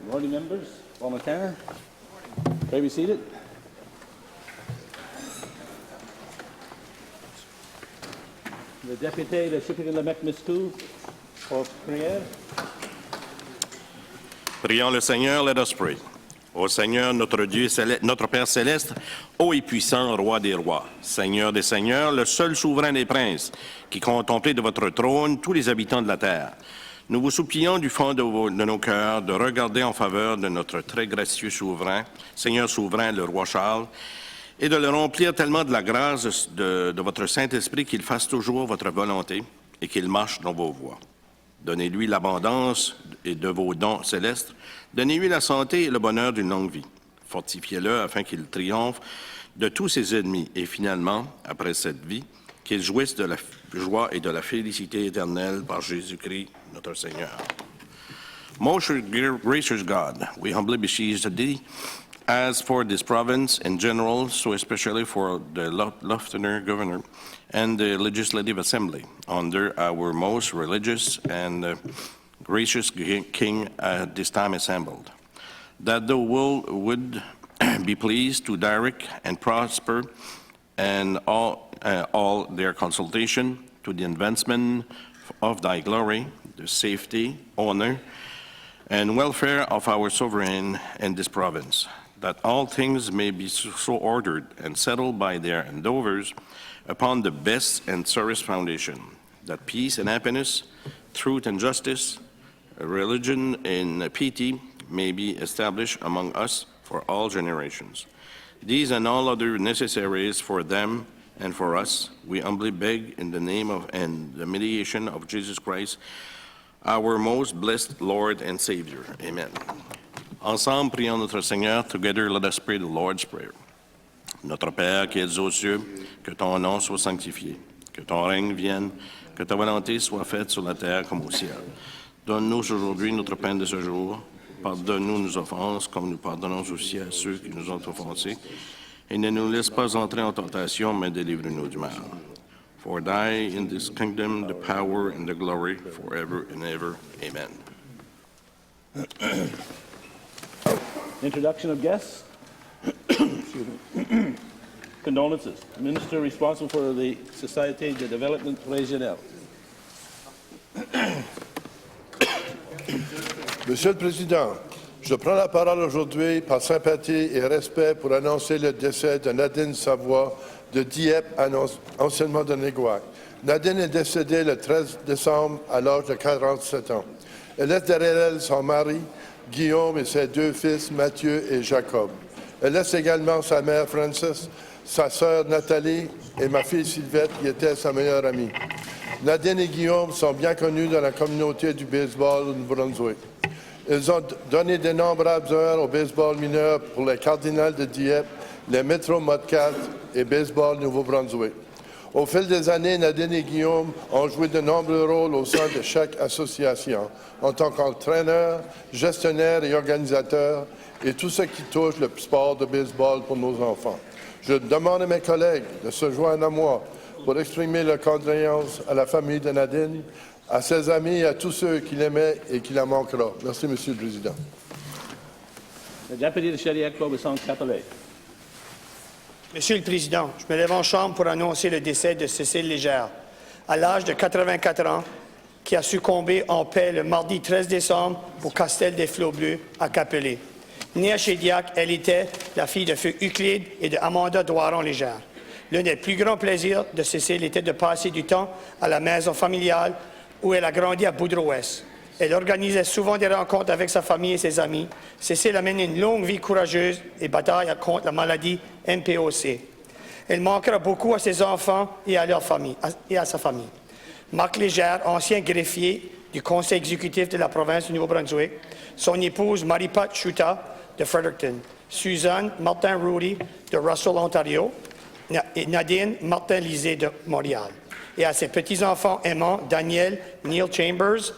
Good morning, members. Bon matin. May be seated. Le député de Chippewa-Lemec-Miscou pour prière. Prions le Seigneur, let us pray. Ô Seigneur, notre Dieu, notre Père céleste, haut et puissant, Roi des rois, Seigneur des seigneurs, le seul souverain des princes, qui contemplez de votre trône tous les habitants de la terre. Nous vous supplions du fond de nos cœurs de regarder en faveur de notre très gracieux souverain, Seigneur souverain, le roi Charles, et de le remplir tellement de la grâce de votre Saint-Esprit qu'il fasse toujours votre volonté et qu'il marche dans vos voies. Donnez-lui l'abondance et de vos dons célestes. Donnez-lui la santé et le bonheur d'une longue vie. Fortifiez-le afin qu'il triomphe de tous ses ennemis et finalement, après cette vie, qu'il jouisse de la joie et de la félicité éternelle par Jésus-Christ, notre Seigneur. Most gracious God, we humbly beseech Thee, as for this province in general, so especially for the Lieutenant Governor and the Legislative Assembly, under our most religious and gracious King at this time assembled, that Thou would be pleased to direct and prosper and all their consultation to the advancement of Thy glory, the safety, honor, and welfare of our sovereign in this province, that all things may be so ordered and settled by their endeavors upon the best and surest foundation, that peace and happiness, truth and justice, religion and piety may be established among us for all generations. These and all other necessaries for them and for us, we humbly beg in the name of and the mediation of Jesus Christ, our most blessed Lord and Savior. Amen. Ensemble, prions notre Seigneur. Together, let us pray the Lord's Prayer. Notre Père qui es aux cieux, que ton nom soit sanctifié, que ton règne vienne, que ta volonté soit faite sur la terre comme au ciel. Donne-nous aujourd'hui notre pain de ce jour. Pardonne-nous nos offenses, comme nous pardonnons aussi à ceux qui nous ont offensés. Et ne nous laisse pas entrer en tentation, mais délivre-nous du mal. For thy in this kingdom, the power and the glory, forever and ever. Amen. Introduction of guests. Condolences. Minister responsible for the Société de Développement Régional. Monsieur le Président, je prends la parole aujourd'hui par sympathie et respect pour annoncer le décès de Nadine Savoie de Dieppe, anciennement de Néguac. Nadine est décédée le 13 décembre à l'âge de 47 ans. Elle laisse derrière elle son mari, Guillaume, et ses deux fils, Mathieu et Jacob. Elle laisse également sa mère, Frances, sa sœur, Nathalie, et ma fille, Sylvette, qui était sa meilleure amie. Nadine et Guillaume sont bien connus dans la communauté du baseball au Nouveau-Brunswick. Ils ont donné d'innombrables heures au baseball mineur pour les Cardinals de Dieppe, les Metro Modcats et Baseball Nouveau-Brunswick. Au fil des années, Nadine et Guillaume ont joué de nombreux rôles au sein de chaque association, en tant qu'entraîneurs, gestionnaires et organisateurs, et tout ce qui touche le sport de baseball pour nos enfants. Je demande à mes collègues de se joindre à moi pour exprimer leurs condoléances à la famille de Nadine, à ses amis et à tous ceux qui l'aimaient et qui la manqueront. Merci, Monsieur le Président. Le député de Chaudiac-Beaubasson-Capellet. Monsieur le Président, je me lève en chambre pour annoncer le décès de Cécile Légère, à l'âge de 84 ans, qui a succombé en paix le mardi 13 décembre au Castel des Flots-Bleus à Capellet. Née à Chaudiac, elle était la fille de Feu Euclide et de Amanda Doiron-Légère. L'un des plus grands plaisirs de Cécile était de passer du temps à la maison familiale où elle a grandi à Boudreau-Ouest. Elle organisait souvent des rencontres avec sa famille et ses amis. Cécile a mené une longue vie courageuse et bataille contre la maladie MPOC. Elle manquera beaucoup à ses enfants et à leur famille, et à sa famille. Marc Légère, ancien greffier du conseil exécutif de la province du Nouveau-Brunswick, son épouse Marie-Pat Chuta de Fredericton, Suzanne Martin-Rudy de Russell, Ontario, et Nadine Martin-Lisée de Montréal, et à ses petits-enfants aimants Daniel, Neil Chambers,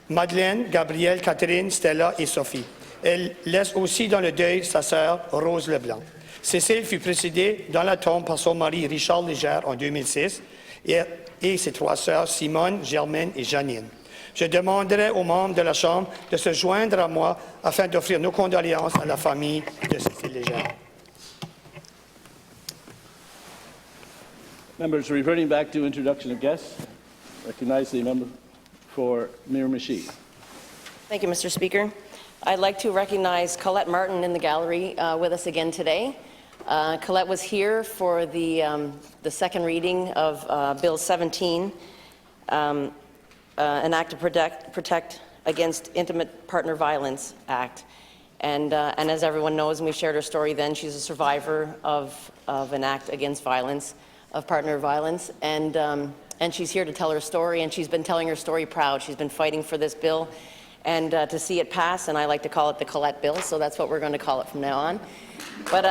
Madeleine, Gabrielle, Catherine, Stella et Sophie. Elle laisse aussi dans le deuil sa sœur Rose Leblanc. Cécile fut précédée dans la tombe par son mari Richard Légère en 2006 et ses trois sœurs Simone, Germaine et Janine. Je demanderai aux membres de la Chambre de se joindre à moi afin d'offrir nos condoléances à la famille de Cécile Légère. Members, reverting back to introduction of guests, recognize the member for Miramichi. Thank you, Mr. Speaker. I'd like to recognize Colette Martin in the gallery with us again today. Colette was here for the second reading of Bill 17, an Act to Protect Against Intimate Partner Violence Act. And as everyone knows, and we shared her story then, she's a survivor of an act against violence, of partner violence, and she's here to tell her story, and she's been telling her story proud. She's been fighting for this bill, and to see it pass, and I like to call it the Colette Bill, so that's what we're going to call it from now on. But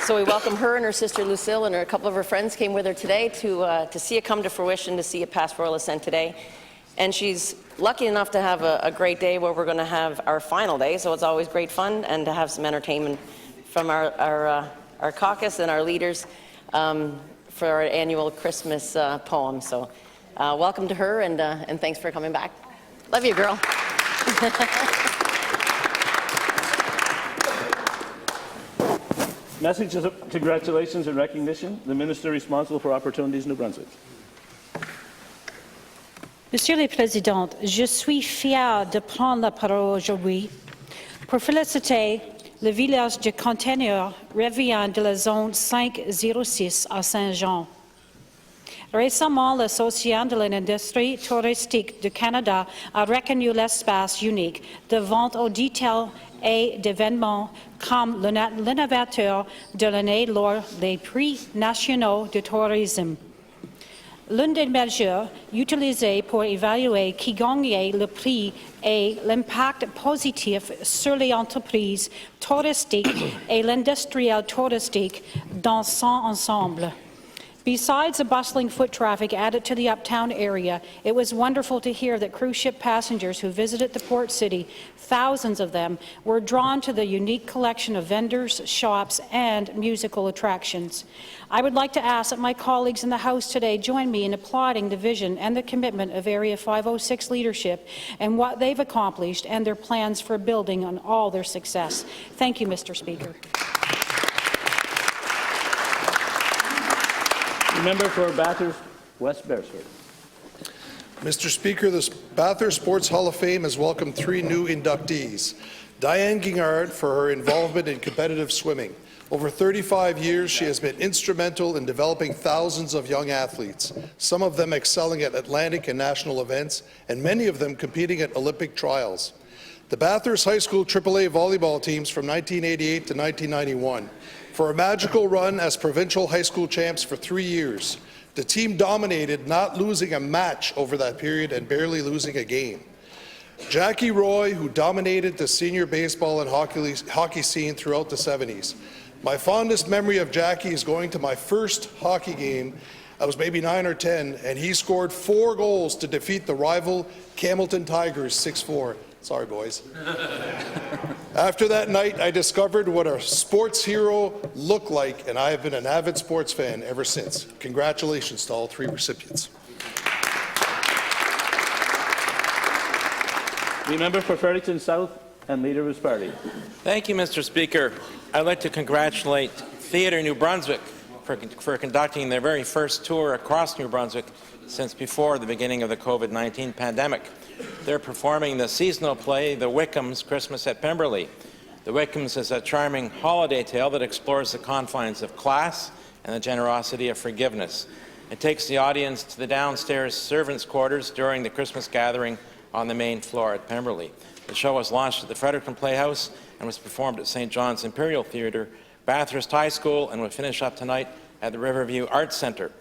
so we welcome her and her sister Lucille, and a couple of her friends came with her today to see it come to fruition, to see it pass royal assent today. And she's lucky enough to have a great day where we're going to have our final day, so it's always great fun, and to have some entertainment from our caucus and our leaders for our annual Christmas poem. So welcome to her, and thanks for coming back. Love you, girl. Messages of congratulations and recognition. The minister responsible for opportunities, New Brunswick. Monsieur le Président, je suis fier de prendre la parole aujourd'hui pour féliciter le village de Conteneur revient de la zone 506 à Saint-Jean. Récemment, l'Association de l'industrie touristique du Canada a reconnu l'espace unique de vente au détail et d'événements comme l'innovateur de l'année lors des prix nationaux de tourisme. L'une des mesures utilisées pour évaluer qui gagnait le prix est l'impact positif sur les entreprises touristiques et l'industriel touristique dans son ensemble. Besides the bustling foot traffic added to the uptown area, it was wonderful to hear that cruise ship passengers who visited the port city, thousands of them, were drawn to the unique collection of vendors, shops, and musical attractions. I would like to ask that my colleagues in the House today join me in applauding the vision and the commitment of Area 506 leadership and what they've accomplished and their plans for building on all their success. Thank you, Mr. Speaker. Member for Bathurst West Beresford. Mr. Speaker, the Bathurst Sports Hall of Fame has welcomed 3 new inductees. Diane Guignard for her involvement in competitive swimming. Over 35 years, she has been instrumental in developing thousands of young athletes, some of them excelling at Atlantic and national events, and many of them competing at Olympic trials. The Bathurst High School AAA volleyball teams from 1988 to 1991. For a magical run as provincial high school champs for 3 years. The team dominated, not losing a match over that period and barely losing a game. Jackie Roy, who dominated the senior baseball and hockey scene throughout the 70s. My fondest memory of Jackie is going to my first hockey game. I was maybe 9 or 10, and he scored 4 goals to defeat the rival Campbellton Tigers 6-4. Sorry, boys. After that night, I discovered what a sports hero looked like, and I have been an avid sports fan ever since. Congratulations to all 3 recipients. The member for Fredericton South and Leader of his party. Thank you, Mr. Speaker. I'd like to congratulate Theatre New Brunswick for conducting their very first tour across New Brunswick since before the beginning of the COVID-19 pandemic. They're performing the seasonal play, The Wickham's Christmas at Pemberley. The Wickham's is a charming holiday tale that explores the confines of class and the generosity of forgiveness. It takes the audience to the downstairs servants' quarters during the Christmas gathering on the main floor at Pemberley. The show was launched at the Fredericton Playhouse and was performed at St. John's Imperial Theatre, Bathurst High School, and will finish up tonight at the Riverview Arts Centre.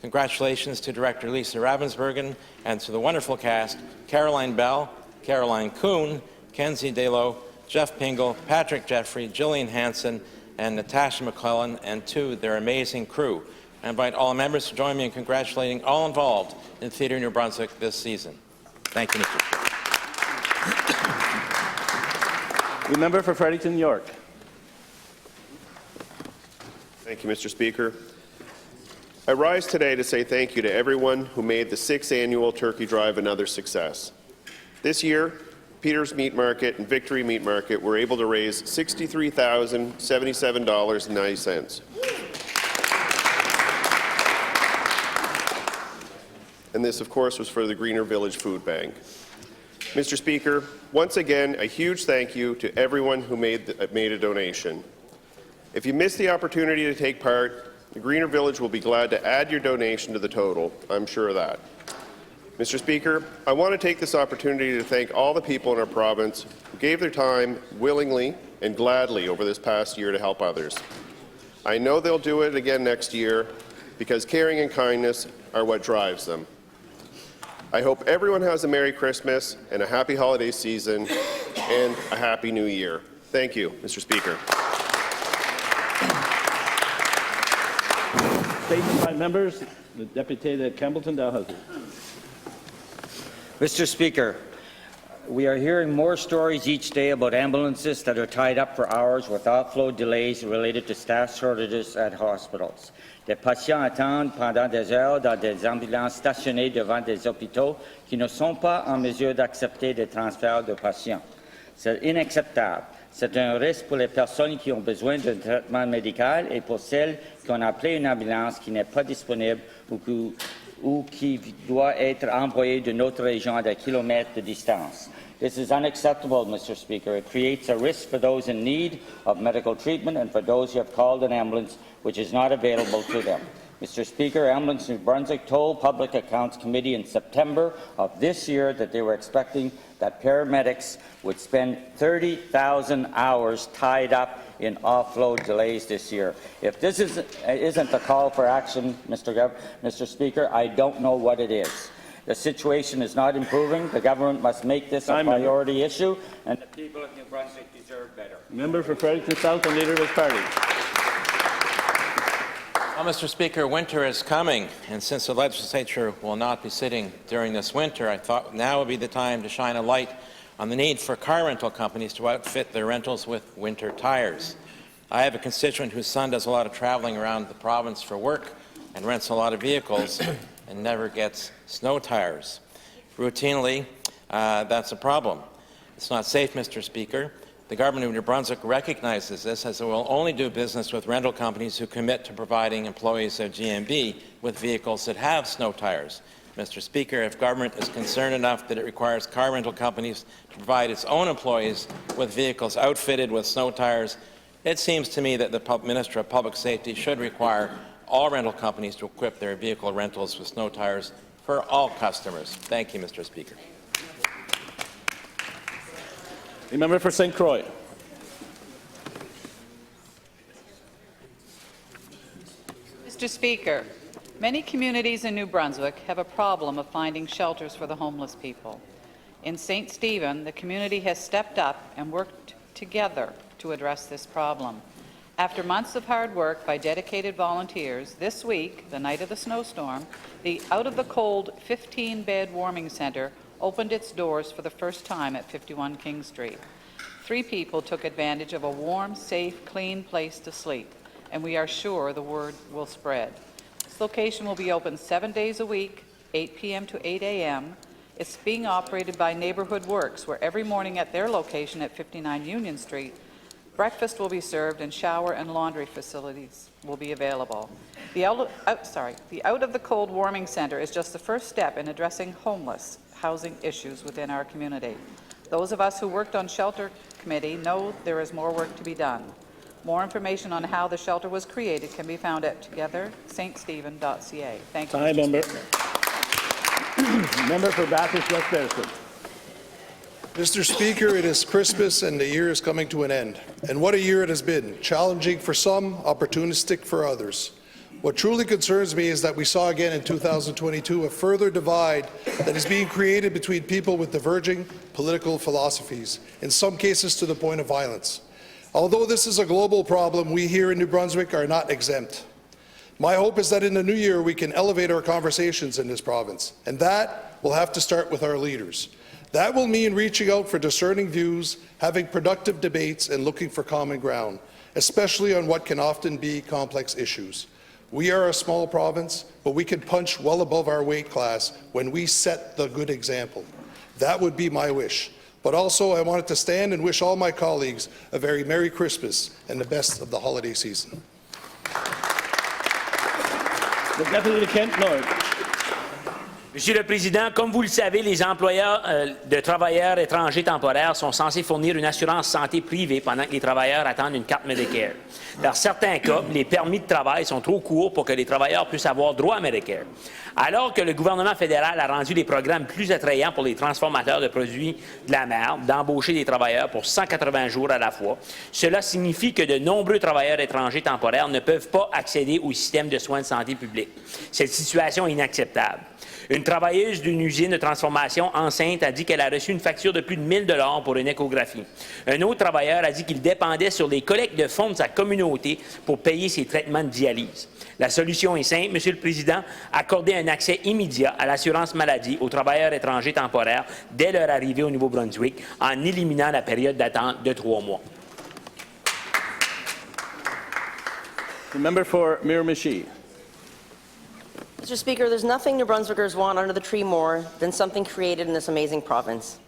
Congratulations to Director Lisa Ravensbergen and to the wonderful cast, Caroline Bell, Caroline Kuhn, Kenzie Delo, Jeff Pingle, Patrick Jeffrey, Gillian Hansen, and Natasha McClellan, and to their amazing crew. I invite all members to join me in congratulating all involved in Theatre New Brunswick this season. Thank you, Mr. Speaker. The member for Fredericton York. Thank you, Mr. Speaker. I rise today to say thank you to everyone who made the 6th annual Turkey Drive another success. This year, Peter's Meat Market and Victory Meat Market were able to raise $63,077.90. And this, of course, was for the Greener Village Food Bank. Mr. Speaker, once again, a huge thank you to everyone who made a donation. If you missed the opportunity to take part, the Greener Village will be glad to add your donation to the total. I'm sure of that. Mr. Speaker, I want to take this opportunity to thank all the people in our province who gave their time willingly and gladly over this past year to help others. I know they'll do it again next year because caring and kindness are what drives them. I hope everyone has a Merry Christmas and a happy holiday season and a Happy New Year. Thank you, Mr. Speaker. Statement by members. The Deputy de Campbellton-Dalhousie. Mr. Speaker, we are hearing more stories each day about ambulances that are tied up for hours with offload delays related to staff shortages at hospitals. Des patients attendent pendant des heures dans des ambulances stationnées devant des hôpitaux qui ne sont pas en mesure d'accepter des transferts de patients. C'est inacceptable. C'est un risque pour les personnes qui ont besoin d'un traitement médical et pour celles qui ont appelé une ambulance qui n'est pas disponible ou qui doit être envoyée d'une autre région à des kilomètres de distance. This is unacceptable, Mr. Speaker. It creates a risk for those in need of medical treatment and for those who have called an ambulance which is not available to them. Mr. Speaker, Ambulance New Brunswick told Public Accounts Committee in September of this year that they were expecting that paramedics would spend 30,000 hours tied up in offload delays this year. If this isn't a call for action, Mr. Speaker, I don't know what it is. The situation is not improving. The government must make this a priority issue, and the people of New Brunswick deserve better. Member for Fredericton South and Leader of his party. Well, Mr. Speaker, winter is coming, and since the Legislature will not be sitting during this winter, I thought now would be the time to shine a light on the need for car rental companies to outfit their rentals with winter tires. I have a constituent whose son does a lot of traveling around the province for work and rents a lot of vehicles and never gets snow tires. Routinely, that's a problem. It's not safe, Mr. Speaker. The government of New Brunswick recognizes this, as it will only do business with rental companies who commit to providing employees of GMB with vehicles that have snow tires. Mr. Speaker, if government is concerned enough that it requires car rental companies to provide its own employees with vehicles outfitted with snow tires, it seems to me that the Minister of Public Safety should require all rental companies to equip their vehicle rentals with snow tires for all customers. Thank you, Mr. Speaker. The member for St. Croix. Mr. Speaker, many communities in New Brunswick have a problem of finding shelters for the homeless people. In St. Stephen, the community has stepped up and worked together to address this problem. After months of hard work by dedicated volunteers, this week, the night of the snowstorm, the out-of-the-cold 15-bed warming centre opened its doors for the first time at 51 King Street. 3 people took advantage of a warm, safe, clean place to sleep, and we are sure the word will spread. This location will be open 7 days a week, 8 p.m. to 8 a.m. It's being operated by Neighbourhood Works, where every morning at their location at 59 Union Street, breakfast will be served and shower and laundry facilities will be available. The out-of-the-cold warming centre is just the first step in addressing homeless housing issues within our community. Those of us who worked on Shelter Committee know there is more work to be done. More information on how the shelter was created can be found at togetherststephen.ca. Thank you. Time, member. Member for Bathurst West Beresford. Mr. Speaker, it is Christmas and the year is coming to an end. And what a year it has been. Challenging for some, opportunistic for others. What truly concerns me is that we saw again in 2022 a further divide that is being created between people with diverging political philosophies, in some cases to the point of violence. Although this is a global problem, we here in New Brunswick are not exempt. My hope is that in the new year we can elevate our conversations in this province, and that will have to start with our leaders. That will mean reaching out for discerning views, having productive debates, and looking for common ground, especially on what can often be complex issues. We are a small province, but we can punch well above our weight class when we set the good example. That would be my wish. But also, I wanted to stand and wish all my colleagues a very Merry Christmas and the best of the holiday season. The Deputy Kent North. Monsieur le Président, comme vous le savez, les employeurs de travailleurs étrangers temporaires sont censés fournir une assurance santé privée pendant que les travailleurs attendent une carte Medicare. Dans certains cas, les permis de travail sont trop courts pour que les travailleurs puissent avoir droit à Medicare. Alors que le gouvernement fédéral a rendu les programmes plus attrayants pour les transformateurs de produits de la mer d'embaucher des travailleurs pour 180 jours à la fois, cela signifie que de nombreux travailleurs étrangers temporaires ne peuvent pas accéder au système de soins de santé publique. Cette situation est inacceptable. Une travailleuse d'une usine de transformation enceinte a dit qu'elle a reçu une facture de plus de 1 000 $ pour une échographie. Un autre travailleur a dit qu'il dépendait sur les collectes de fonds de sa communauté pour payer ses traitements de dialyse. La solution est simple, Monsieur le Président, accorder un accès immédiat à l'assurance maladie aux travailleurs étrangers temporaires dès leur arrivée au Nouveau-Brunswick en éliminant la période d'attente de 3 mois. The member for Miramichi. Mr. Speaker, there's nothing New Brunswickers want under the tree more than something created in this amazing province.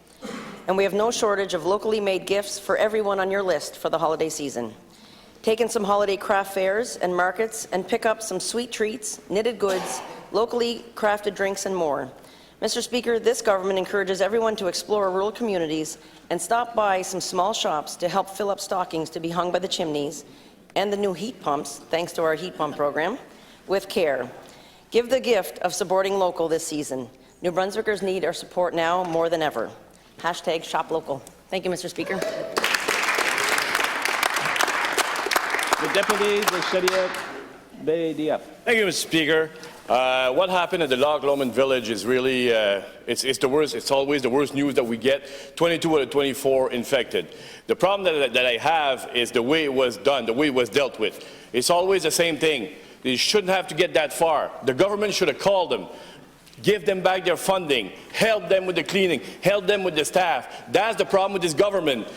And we have no shortage of locally made gifts for everyone on your list for the holiday season. Take in some holiday craft fairs and markets and pick up some sweet treats, knitted goods, locally crafted drinks and more. Mr. Speaker, this government encourages everyone to explore rural communities and stop by some small shops to help fill up stockings to be hung by the chimneys and the new heat pumps, thanks to our heat pump program, with care. Give the gift of supporting local this season. New Brunswickers need our support now more than ever. Hashtag shop local. Thank you, Mr. Speaker. The Deputy Legislature, BDF. Thank you, Mr. Speaker. What happened at the Loch Lomond Village is really, it's the worst. It's always the worst news that we get. 22 out of 24 infected. The problem that I have is the way it was done, the way it was dealt with. It's always the same thing. They shouldn't have to get that far. The government should have called them, give them back their funding, help them with the cleaning, help them with the staff. That's the problem with this government.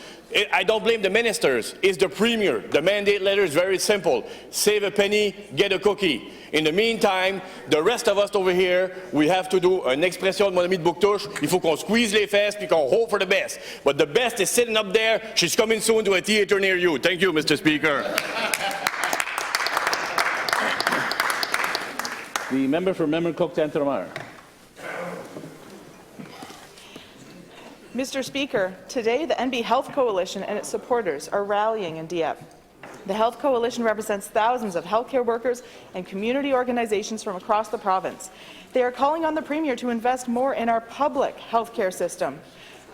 I don't blame the ministers. It's the Premier. The mandate letter is very simple. Save a penny, get a cookie. In the meantime, the rest of us over here, we have to do une expression de mon ami de Bouctouche. Il faut qu'on squeeze les fesses puis qu'on hope for the best. But the best is sitting up there. She's coming soon to a theater near you. Thank you, Mr. Speaker. The member for Memramcook-Tantramar. Mr. Speaker, today the NB Health Coalition and its supporters are rallying in Dieppe. The Health Coalition represents thousands of healthcare workers and community organizations from across the province. They are calling on the Premier to invest more in our public healthcare system.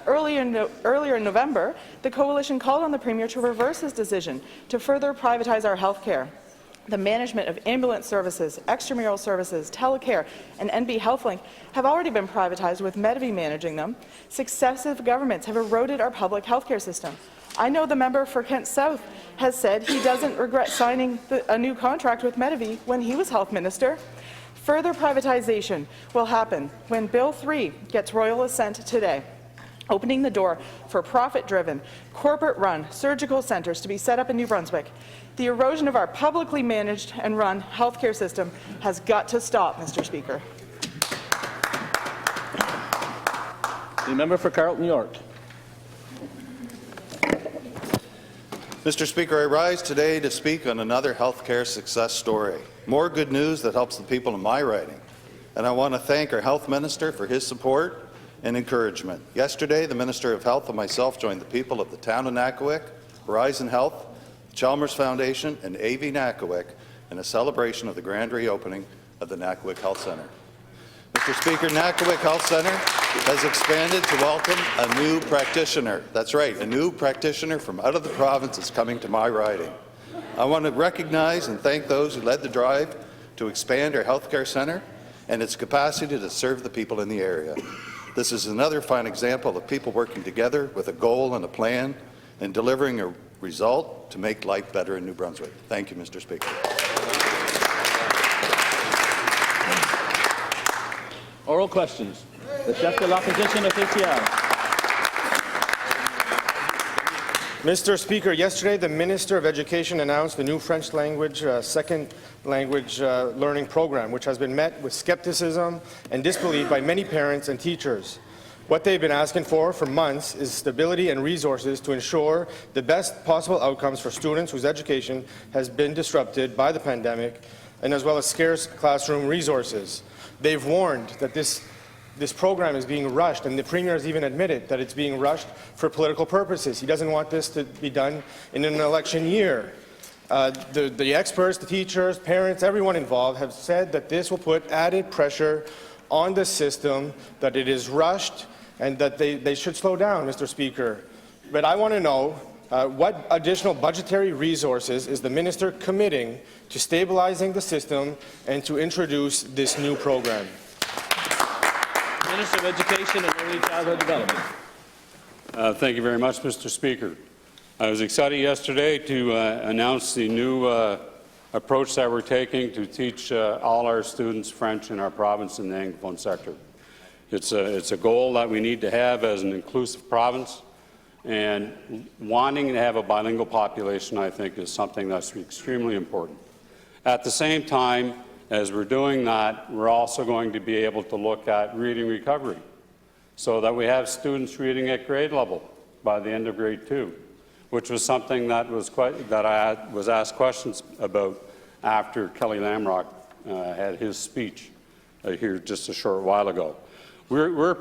Earlier in November, the Coalition called on the Premier to reverse his decision to further privatize our healthcare. The management of ambulance services, extramural services, telecare, and NB HealthLink have already been privatized, with Medivy managing them. Successive governments have eroded our public healthcare system. I know the member for Kent South has said he doesn't regret signing a new contract with Medivy when he was health minister. Further privatization will happen when Bill 3 gets royal assent today, opening the door for profit-driven, corporate-run surgical centres to be set up in New Brunswick. The erosion of our publicly managed and run healthcare system has got to stop, Mr. Speaker. The member for Carlton York. Mr. Speaker, I rise today to speak on another healthcare success story. More good news that helps the people in my riding. And I want to thank our health minister for his support and encouragement. Yesterday, the Minister of Health and myself joined the people of the town of Nakiwik, Horizon Health, Chalmers Foundation, and AV Nakiwik in a celebration of the grand reopening of the Nakiwik Health Centre. Mr. Speaker, Nakiwik Health Centre has expanded to welcome a new practitioner. That's right, a new practitioner from out of the province is coming to my riding. I want to recognize and thank those who led the drive to expand our healthcare centre and its capacity to serve the people in the area. This is another fine example of people working together with a goal and a plan and delivering a result to make life better in New Brunswick. Thank you, Mr. Speaker. Oral questions. Le chef de l'opposition officielle. Mr. Speaker, yesterday the Minister of Education announced the new French language second language learning program, which has been met with skepticism and disbelief by many parents and teachers. What they've been asking for months is stability and resources to ensure the best possible outcomes for students whose education has been disrupted by the pandemic, and as well as scarce classroom resources. They've warned that this program is being rushed, and the Premier has even admitted that it's being rushed for political purposes. He doesn't want this to be done in an election year. The experts, the teachers, parents, everyone involved have said that this will put added pressure on the system, that it is rushed, and that they should slow down, Mr. Speaker. But I want to know what additional budgetary resources is the Minister committing to stabilizing the system and to introduce this new program? Minister of Education and Early Childhood Development. Thank you very much, Mr. Speaker. I was excited yesterday to announce the new approach that we're taking to teach all our students French in our province in the Anglophone sector. It's a goal that we need to have as an inclusive province, and wanting to have a bilingual population, I think, is something that's extremely important. At the same time, as we're doing that, we're also going to be able to look at reading recovery, so that we have students reading at grade level by the end of grade 2, which was something that I was asked questions about after Kelly Lamrock had his speech here just a short while ago. We're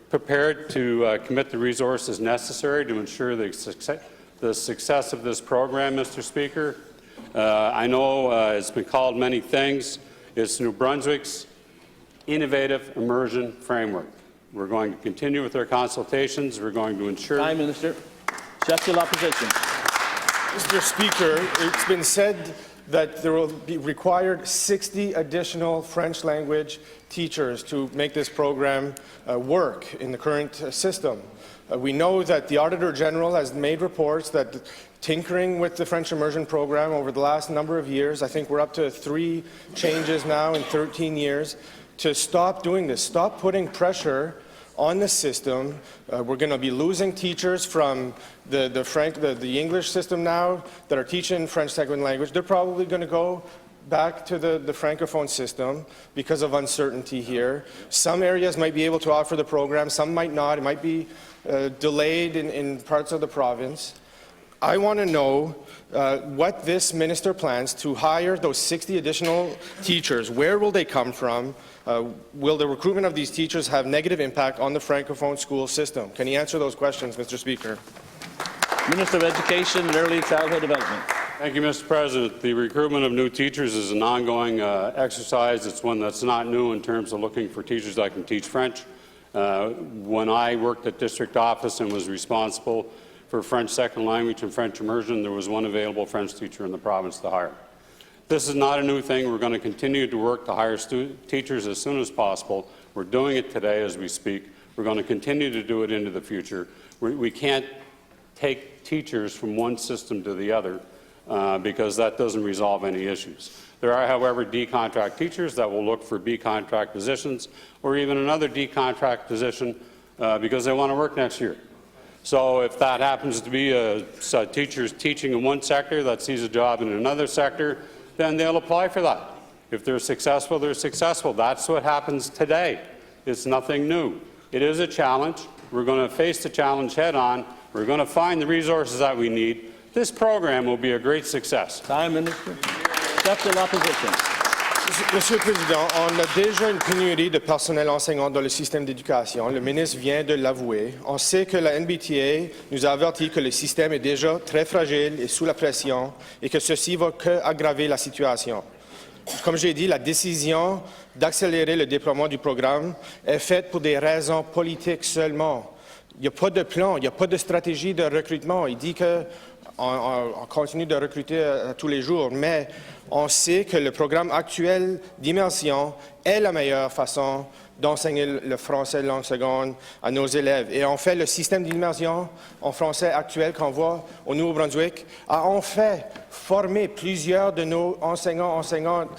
prepared to commit the resources necessary to ensure the success of this program, Mr. Speaker. I know it's been called many things. It's New Brunswick's innovative immersion framework. We're going to continue with our consultations. We're going to ensure... Time, Minister. Chef de l'Opposition. Mr. Speaker, it's been said that there will be required 60 additional French language teachers to make this program work in the current system. We know that the Auditor General has made reports that tinkering with the French immersion program over the last number of years, I think we're up to 3 changes now in 13 years, to stop doing this, stop putting pressure on the system. We're going to be losing teachers from the English system now that are teaching French second language. They're probably going to go back to the Francophone system because of uncertainty here. Some areas might be able to offer the program, some might not. It might be delayed in parts of the province. I want to know what this minister plans to hire those 60 additional teachers. Where will they come from? Will the recruitment of these teachers have negative impact on the Francophone school system? Can you answer those questions, Mr. Speaker? Minister of Education and Early Childhood Development. Thank you, Mr. President. The recruitment of new teachers is an ongoing exercise. It's one that's not new in terms of looking for teachers that can teach French. When I worked at district office and was responsible for French second language and French immersion, there was one available French teacher in the province to hire. This is not a new thing. We're going to continue to work to hire teachers as soon as possible. We're doing it today as we speak. We're going to continue to do it into the future. We can't take teachers from one system to the other because that doesn't resolve any issues. There are, however, D-contract teachers that will look for B-contract positions or even another D-contract position because they want to work next year. So if that happens to be a teacher's teaching in one sector that sees a job in another sector, then they'll apply for that. If they're successful, they're successful. That's what happens today. It's nothing new. It is a challenge. We're going to face the challenge head-on. We're going to find the resources that we need. This program will be a great success. Time, Minister. Chef de l'Opposition. Monsieur le Président, on a déjà une pénurie de personnel enseignant dans le système d'éducation. Le ministre vient de l'avouer. On sait que la NBTA nous a averti que le système est déjà très fragile et sous la pression et que ceci va qu'aggraver la situation. Comme j'ai dit, la décision d'accélérer le déploiement du programme est faite pour des raisons politiques seulement. Il n'y a pas de plan, il n'y a pas de stratégie de recrutement. Il dit qu'on continue de recruter tous les jours, mais on sait que le programme actuel d'immersion est la meilleure façon d'enseigner le français langue seconde à nos élèves. Et en fait, le système d'immersion en français actuel qu'on voit au Nouveau-Brunswick a en fait formé plusieurs de nos enseignantes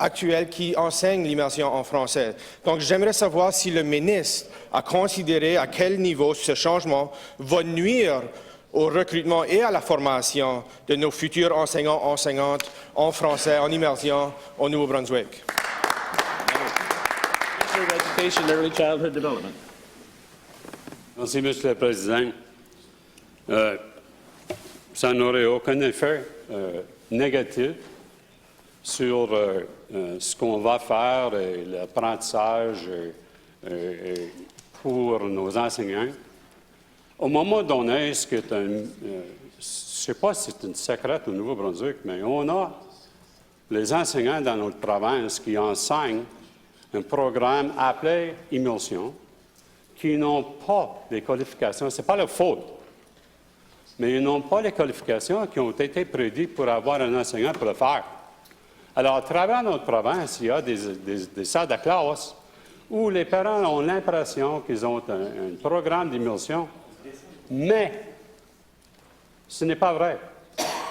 actuels qui enseignent l'immersion en français. Donc, j'aimerais savoir si le ministre a considéré à quel niveau ce changement va nuire au recrutement et à la formation de nos futurs enseignants-enseignantes en français, en immersion au Nouveau-Brunswick. Minister of Education, Early Childhood Development. Merci, Monsieur le Président. Ça n'aurait aucun effet négatif sur ce qu'on va faire et l'apprentissage pour nos enseignants. Au moment donné, je ne sais pas si c'est une secrète au Nouveau-Brunswick, mais on a les enseignants dans notre province qui enseignent un programme appelé Immersion, qui n'ont pas les qualifications. Ce n'est pas leur faute, mais ils n'ont pas les qualifications qui ont été prédites pour avoir un enseignant pour le faire. Alors, à travers notre province, il y a des salles de classe où les parents ont l'impression qu'ils ont un programme d'immersion, mais ce n'est pas vrai.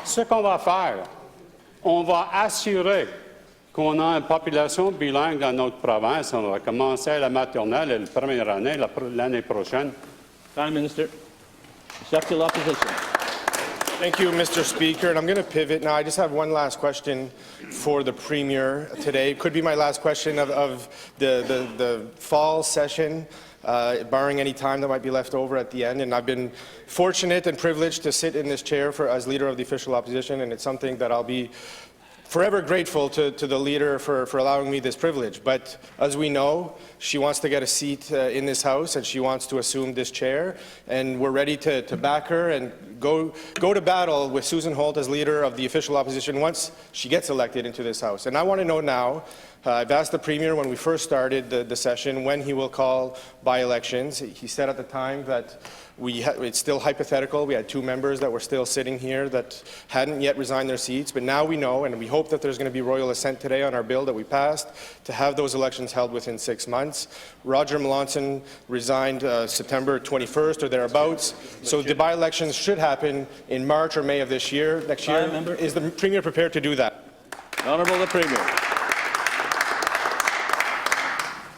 Ce qu'on va faire, on va assurer qu'on a une population bilingue dans notre province. On va commencer la maternelle et la première année l'année prochaine. Prime Minister. Acceptable opposition. Thank you, Mr. Speaker. And I'm going to pivot now. I just have one last question for the Premier today. It could be my last question of the fall session, barring any time that might be left over at the end. And I've been fortunate and privileged to sit in this chair as Leader of the Official Opposition, and it's something that I'll be forever grateful to the Leader for allowing me this privilege. But as we know, she wants to get a seat in this House, and she wants to assume this chair. And we're ready to back her and go to battle with Susan Holt as Leader of the Official Opposition once she gets elected into this House. And I want to know now, I've asked the Premier when we first started the session when he will call by-elections. He said at the time that it's still hypothetical. We had 2 members that were still sitting here that hadn't yet resigned their seats, but now we know, and we hope that there's going to be royal assent today on our bill that we passed to have those elections held within 6 months. Roger Melanson resigned September 21st or thereabouts, so the by-elections should happen in March or May of this year. Next year, is the Premier prepared to do that? Honourable the Premier.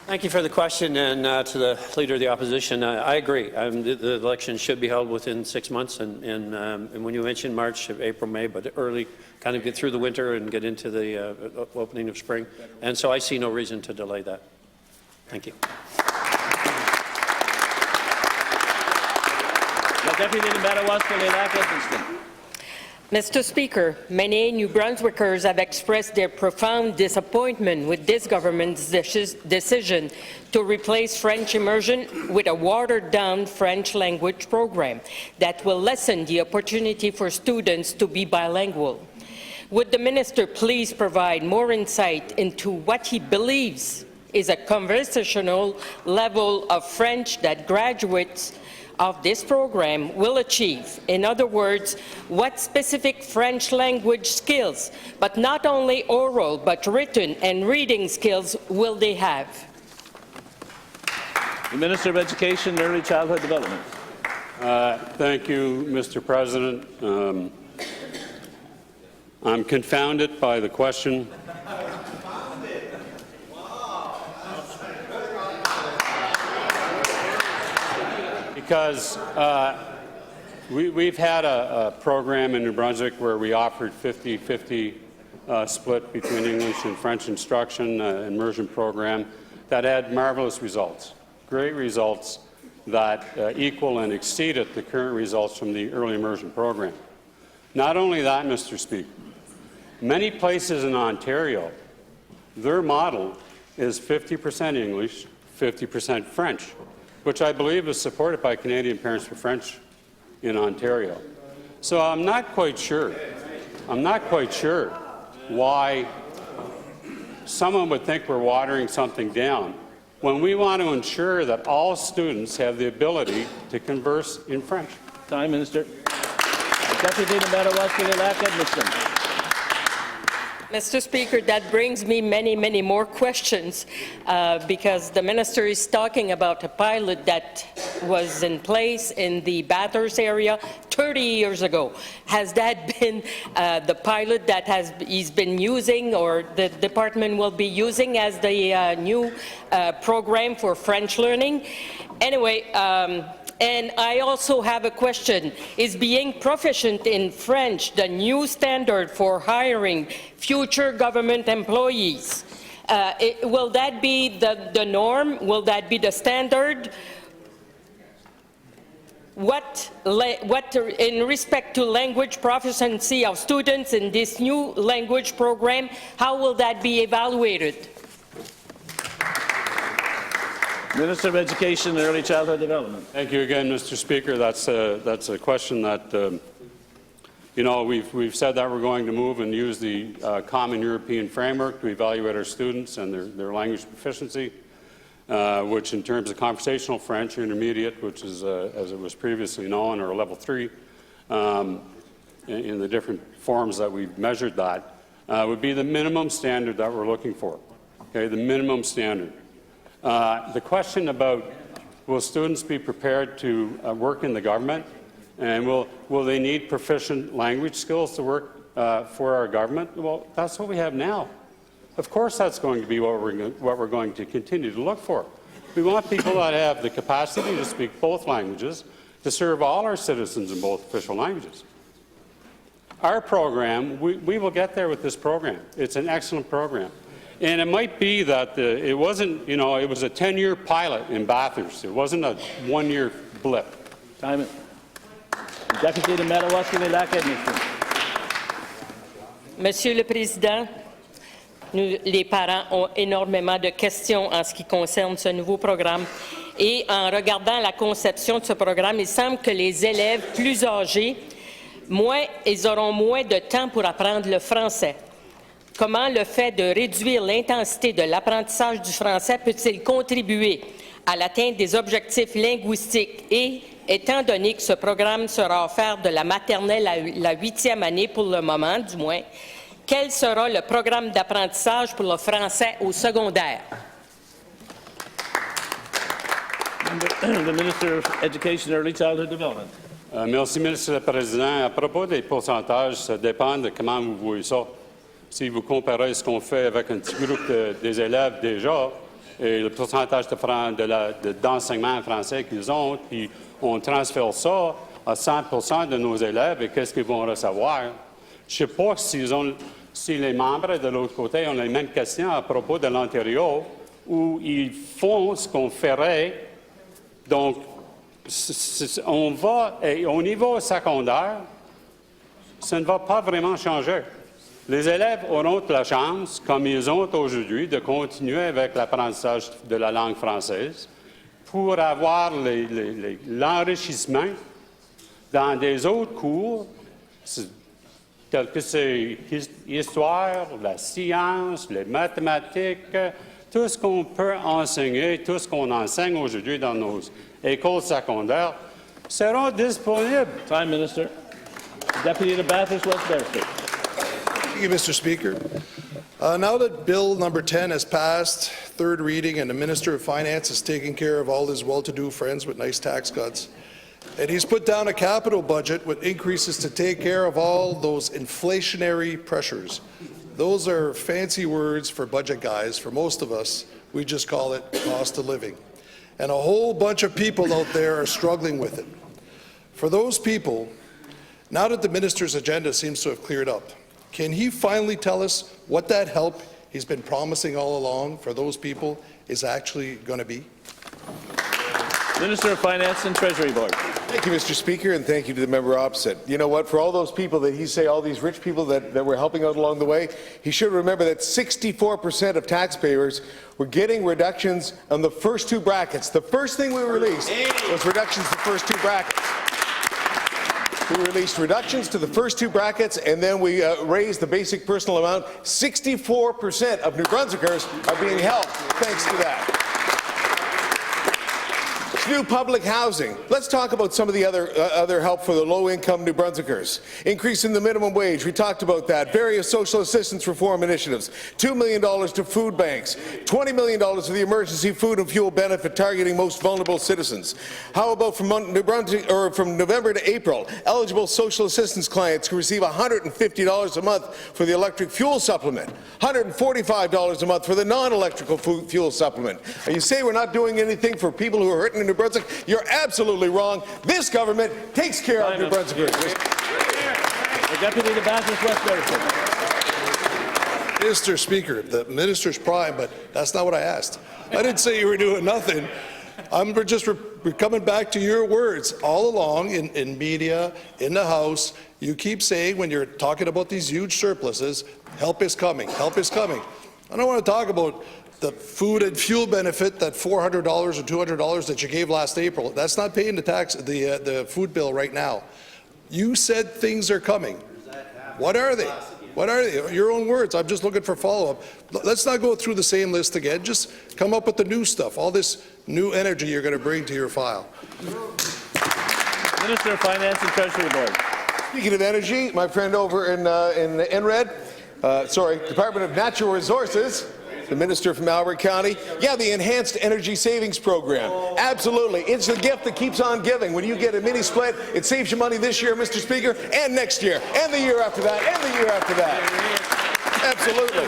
Thank you for the question, and to the Leader of the Opposition, I agree. The election should be held within 6 months, and when you mentioned March, April, May, but early, kind of get through the winter and get into the opening of spring, and so I see no reason to delay that. Thank you. La députée numéro 1 pour les Lacs Edmundston. Mr. Speaker, many New Brunswickers have expressed their profound disappointment with this government's decision to replace French immersion with a watered-down French language program that will lessen the opportunity for students to be bilingual. Would the Minister please provide more insight into what he believes is a conversational level of French that graduates of this program will achieve? In other words, what specific French language skills, but not only oral, but written and reading skills, will they have? The Minister of Education and Early Childhood Development. Thank you, Mr. President. I'm confounded by the question. Because we've had a program in New Brunswick where we offered 50-50 split between English and French instruction, immersion program, that had marvelous results, great results that equal and exceeded the current results from the early immersion program. Not only that, Mr. Speaker, many places in Ontario, their model is 50% English, 50% French, which I believe is supported by Canadian Parents for French in Ontario. So I'm not quite sure why someone would think we're watering something down when we want to ensure that all students have the ability to converse in French. Time, Minister. Deputy Number 1 for the Lac Edmundston. Mr. Speaker, that brings me many more questions because the Minister is talking about a pilot that was in place in the Bathurst area 30 years ago. Has that been the pilot that he's been using, or the department will be using as the new program for French learning? Anyway, and I also have a question. Is being proficient in French the new standard for hiring future government employees? Will that be the norm? Will that be the standard? What, in respect to language proficiency of students in this new language program, how will that be evaluated? Minister of Education and Early Childhood Development. Thank you again, Mr. Speaker. That's a question that, you know, we've said that we're going to move and use the Common European Framework to evaluate our students and their language proficiency, which in terms of conversational French, intermediate, which is, as it was previously known, or level 3, in the different forms that we've measured that, would be the minimum standard that we're looking for, okay, the minimum standard. The question about will students be prepared to work in the government, and will they need proficient language skills to work for our government? Well, that's what we have now. Of course that's going to be what we're going to continue to look for. We want people that have the capacity to speak both languages, to serve all our citizens in both official languages. Our program, we will get there with this program. It's an excellent program. And it might be that it wasn't, you know, it was a 10-year pilot in Bathurst. It wasn't a one-year blip. Time. Député de Madawaska-Lac-Edmonton. Monsieur le Président, les parents ont énormément de questions en ce qui concerne ce nouveau programme. Et en regardant la conception de ce programme, il semble que les élèves plus âgés, ils auront moins de temps pour apprendre le français. Comment le fait de réduire l'intensité de l'apprentissage du français peut-il contribuer à l'atteinte des objectifs linguistiques et, étant donné que ce programme sera offert de la maternelle à la 8e année pour le moment, du moins, quel sera le programme d'apprentissage pour le français au secondaire? The Minister of Education and Early Childhood Development. Merci, Monsieur le Président. À propos des pourcentages, ça dépend de comment vous voyez ça. Si vous comparez ce qu'on fait avec un petit groupe des élèves déjà, et le pourcentage d'enseignement français qu'ils ont, puis on transfère ça à 100% de nos élèves, et qu'est-ce qu'ils vont recevoir? Je ne sais pas si les membres de l'autre côté ont les mêmes questions à propos de l'Ontario, où ils font ce qu'on ferait. Donc, on va, et au niveau secondaire, ça ne va pas vraiment changer. Les élèves auront la chance, comme ils ont aujourd'hui, de continuer avec l'apprentissage de la langue française pour avoir l'enrichissement dans des autres cours, tels que c'est l'histoire, la science, les mathématiques, tout ce qu'on peut enseigner, tout ce qu'on enseigne aujourd'hui dans nos écoles secondaires seront disponibles. Time, Minister. Deputy to Bathurst, Westminster. Thank you, Mr. Speaker. Now that Bill number 10 has passed third reading and the Minister of Finance is taking care of all his well-to-do friends with nice tax cuts, and he's put down a capital budget with increases to take care of all those inflationary pressures. Those are fancy words for budget guys. For most of us, we just call it cost of living. And a whole bunch of people out there are struggling with it. For those people, now that the minister's agenda seems to have cleared up, can he finally tell us what that help he's been promising all along for those people is actually going to be? Minister of Finance and Treasury Board. Thank you, Mr. Speaker, and thank you to the member opposite. You know what? For all those people that he say, all these rich people that we're helping out along the way, he should remember that 64% of taxpayers were getting reductions on the first two brackets. The first thing we released was reductions to the first two brackets. We released reductions to the first two brackets, and then we raised the basic personal amount. 64% of New Brunswickers are being helped thanks to that. do public housing. Let's talk about some of the other help for the low-income New Brunswickers. Increasing the minimum wage, we talked about that. Various social assistance reform initiatives. $2 million to food banks. $20 million to the emergency food and fuel benefit targeting most vulnerable citizens. How about from November to April, eligible social assistance clients can receive $150 a month for the electric fuel supplement, $145 a month for the non-electrical fuel supplement. And you say we're not doing anything for people who are hurting in New Brunswick? You're absolutely wrong. This government takes care of New Brunswickers. The Deputy to Bathurst West Bedford. Mr. Speaker, the minister's prime, but that's not what I asked. I didn't say you were doing nothing. We're coming back to your words. All along in media, in the House, you keep saying when you're talking about these huge surpluses, help is coming, help is coming. I don't want to talk about the food and fuel benefit, that $400 or $200 that you gave last April. That's not paying the food bill right now. You said things are coming. What are they? What are they? Your own words. I'm just looking for follow-up. Let's not go through the same list again. Just come up with the new stuff, all this new energy you're going to bring to your file. Minister of Finance and Treasury Board. Speaking of energy, my friend over in NRED, Department of Natural Resources, the minister from Albert County. Yeah, the Enhanced Energy Savings Program. Absolutely. It's the gift that keeps on giving. When you get a mini split, it saves you money this year, Mr. Speaker, and next year, and the year after that, and the year after that. Absolutely.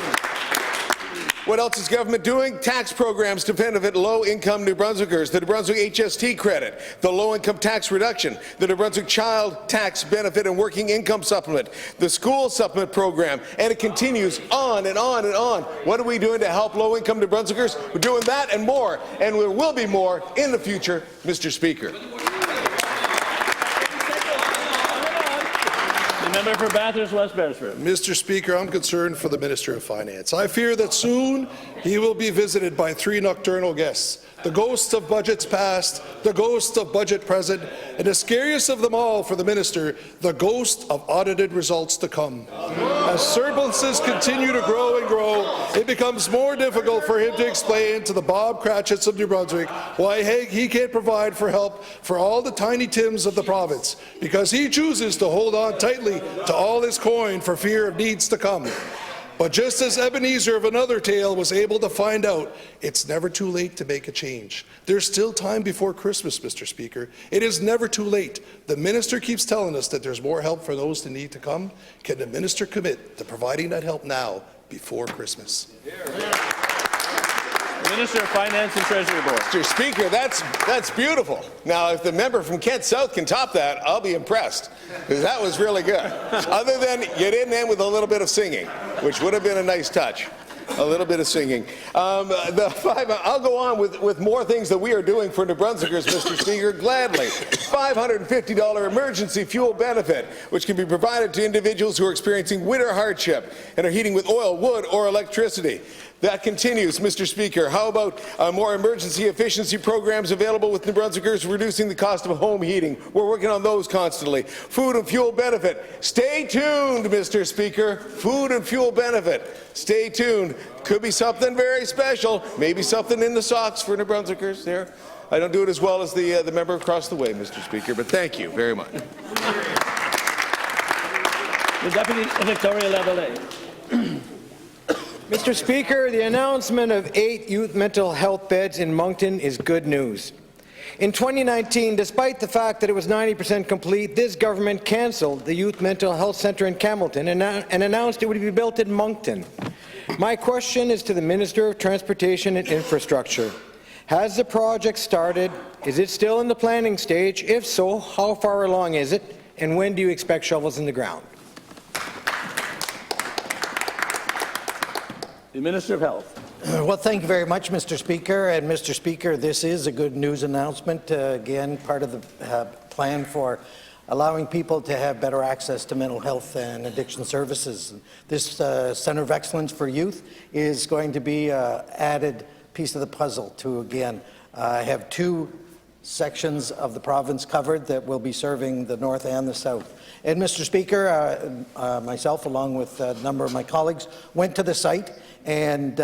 What else is government doing? Tax programs to benefit low-income New Brunswickers, the New Brunswick HST credit, the low-income tax reduction, the New Brunswick child tax benefit and working income supplement, the school supplement program, and it continues on and on and on. What are we doing to help low-income New Brunswickers? We're doing that and more, and there will be more in the future, Mr. Speaker. Member for Bathurst West Beresford. Mr. Speaker, I'm concerned for the Minister of Finance. I fear that soon he will be visited by 3 nocturnal guests, the ghosts of budgets past, the ghost of budget present, and the scariest of them all for the minister, the ghost of audited results to come. As surpluses continue to grow and grow, it becomes more difficult for him to explain to the Bob Cratchits of New Brunswick why he can't provide for help for all the tiny Tims of the province, because he chooses to hold on tightly to all his coin for fear of needs to come. But just as Ebenezer of another tale was able to find out, it's never too late to make a change. There's still time before Christmas, Mr. Speaker. It is never too late. The minister keeps telling us that there's more help for those that need to come. Can the minister commit to providing that help now before Christmas? Minister of Finance and Treasury Board. Mr. Speaker, that's beautiful. Now, if the member from Kent South can top that, I'll be impressed, because that was really good. Other than you didn't end with a little bit of singing, which would have been a nice touch. A little bit of singing. I'll go on with more things that we are doing for New Brunswickers, Mr. Speaker, gladly. $550 emergency fuel benefit, which can be provided to individuals who are experiencing winter hardship and are heating with oil, wood, or electricity. That continues, Mr. Speaker. How about more emergency efficiency programs available with New Brunswickers, reducing the cost of home heating? We're working on those constantly. Food and fuel benefit. Stay tuned, Mr. Speaker. Food and fuel benefit. Stay tuned. Could be something very special. Maybe something in the socks for New Brunswickers there. I don't do it as well as the member across the way, Mr. Speaker, but thank you very much. The Deputy Victoria Lavallee. Mr. Speaker, the announcement of 8 youth mental health beds in Moncton is good news. In 2019, despite the fact that it was 90% complete, this government cancelled the Youth Mental Health Centre in Campbellton and announced it would be built in Moncton. My question is to the Minister of Transportation and Infrastructure. Has the project started? Is it still in the planning stage? If so, how far along is it? And when do you expect shovels in the ground? The Minister of Health. Well, thank you very much, Mr. Speaker. And Mr. Speaker, this is a good news announcement. Again, part of the plan for allowing people to have better access to mental health and addiction services. This Centre of Excellence for Youth is going to be an added piece of the puzzle to, again, have 2 sections of the province covered that will be serving the north and the south. And Mr. Speaker, myself along with a number of my colleagues went to the site and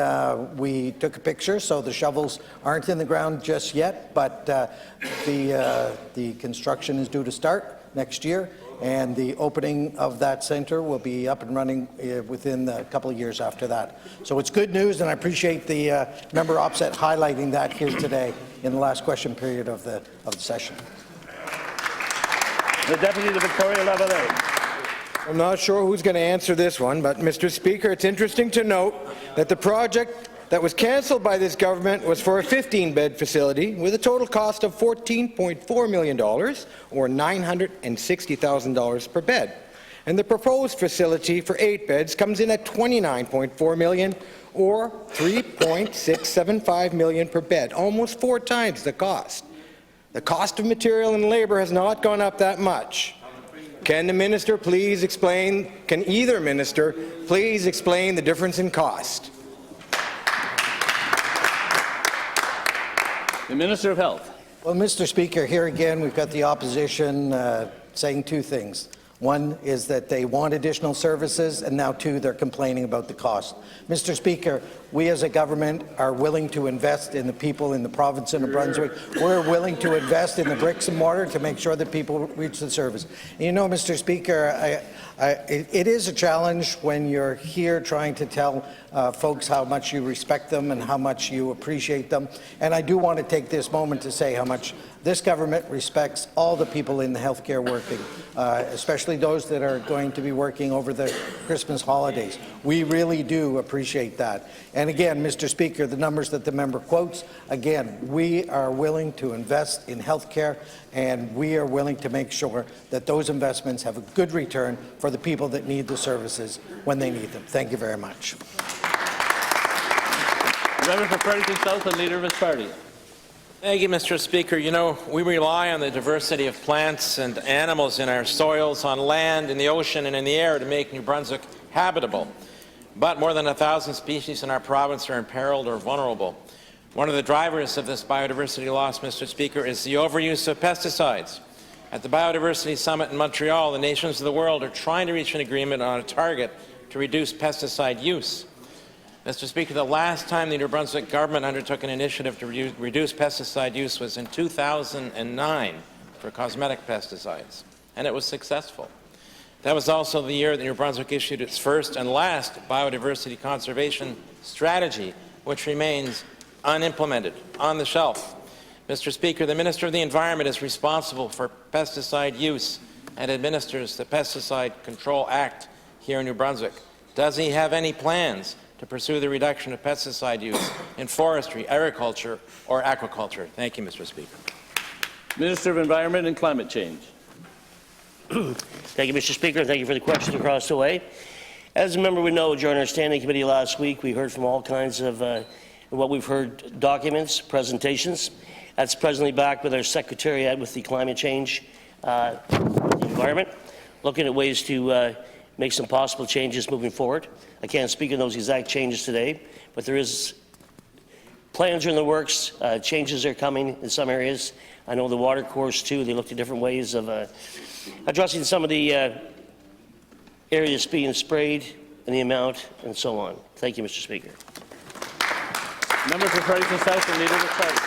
we took a picture, so the shovels aren't in the ground just yet, but the construction is due to start next year, and the opening of that centre will be up and running within a couple of years after that. So it's good news, and I appreciate the member opposite highlighting that here today in the last question period of the session. The Deputy to Victoria Lavallee. I'm not sure who's going to answer this one, but Mr. Speaker, it's interesting to note that the project that was cancelled by this government was for a 15-bed facility with a total cost of $14.4 million, or $960,000 per bed. And the proposed facility for 8 beds comes in at $29.4 million, or $3.675 million per bed, almost 4 times the cost. The cost of material and labor has not gone up that much. Can the minister please explain, can either minister please explain the difference in cost? The Minister of Health. Well, Mr. Speaker, here again we've got the opposition saying 2 things. One is that they want additional services, and now 2, they're complaining about the cost. Mr. Speaker, we as a government are willing to invest in the people in the province of New Brunswick. We're willing to invest in the bricks and mortar to make sure that people reach the service. And you know, Mr. Speaker, it is a challenge when you're here trying to tell folks how much you respect them and how much you appreciate them. And I do want to take this moment to say how much this government respects all the people in the healthcare working, especially those that are going to be working over the Christmas holidays. We really do appreciate that. And again, Mr. Speaker, the numbers that the member quotes, again, we are willing to invest in healthcare, and we are willing to make sure that those investments have a good return for the people that need the services when they need them. Thank you very much. The member for Fredericton South and Leader of his party. Thank you, Mr. Speaker. You know, we rely on the diversity of plants and animals in our soils, on land, in the ocean, and in the air to make New Brunswick habitable. But more than 1,000 species in our province are imperiled or vulnerable. One of the drivers of this biodiversity loss, Mr. Speaker, is the overuse of pesticides. At the Biodiversity Summit in Montreal, the nations of the world are trying to reach an agreement on a target to reduce pesticide use. Mr. Speaker, the last time the New Brunswick government undertook an initiative to reduce pesticide use was in 2009 for cosmetic pesticides, and it was successful. That was also the year that New Brunswick issued its first and last biodiversity conservation strategy, which remains unimplemented, on the shelf. Mr. Speaker, the Minister of the Environment is responsible for pesticide use and administers the Pesticide Control Act here in New Brunswick. Does he have any plans to pursue the reduction of pesticide use in forestry, agriculture, or aquaculture? Thank you, Mr. Speaker. Minister of Environment and Climate Change. Thank you, Mr. Speaker. Thank you for the question across the way. As a member would know, during our standing committee last week, we heard from all kinds of what we've heard, documents, presentations. That's presently back with our Secretariat with the climate change the environment, looking at ways to make some possible changes moving forward. I can't speak on those exact changes today, but there is plans are in the works, changes are coming in some areas. I know the water course too, they looked at different ways of addressing some of the areas being sprayed and the amount and so on. Thank you, Mr. Speaker. Member for Fredericton South and Leader of his party.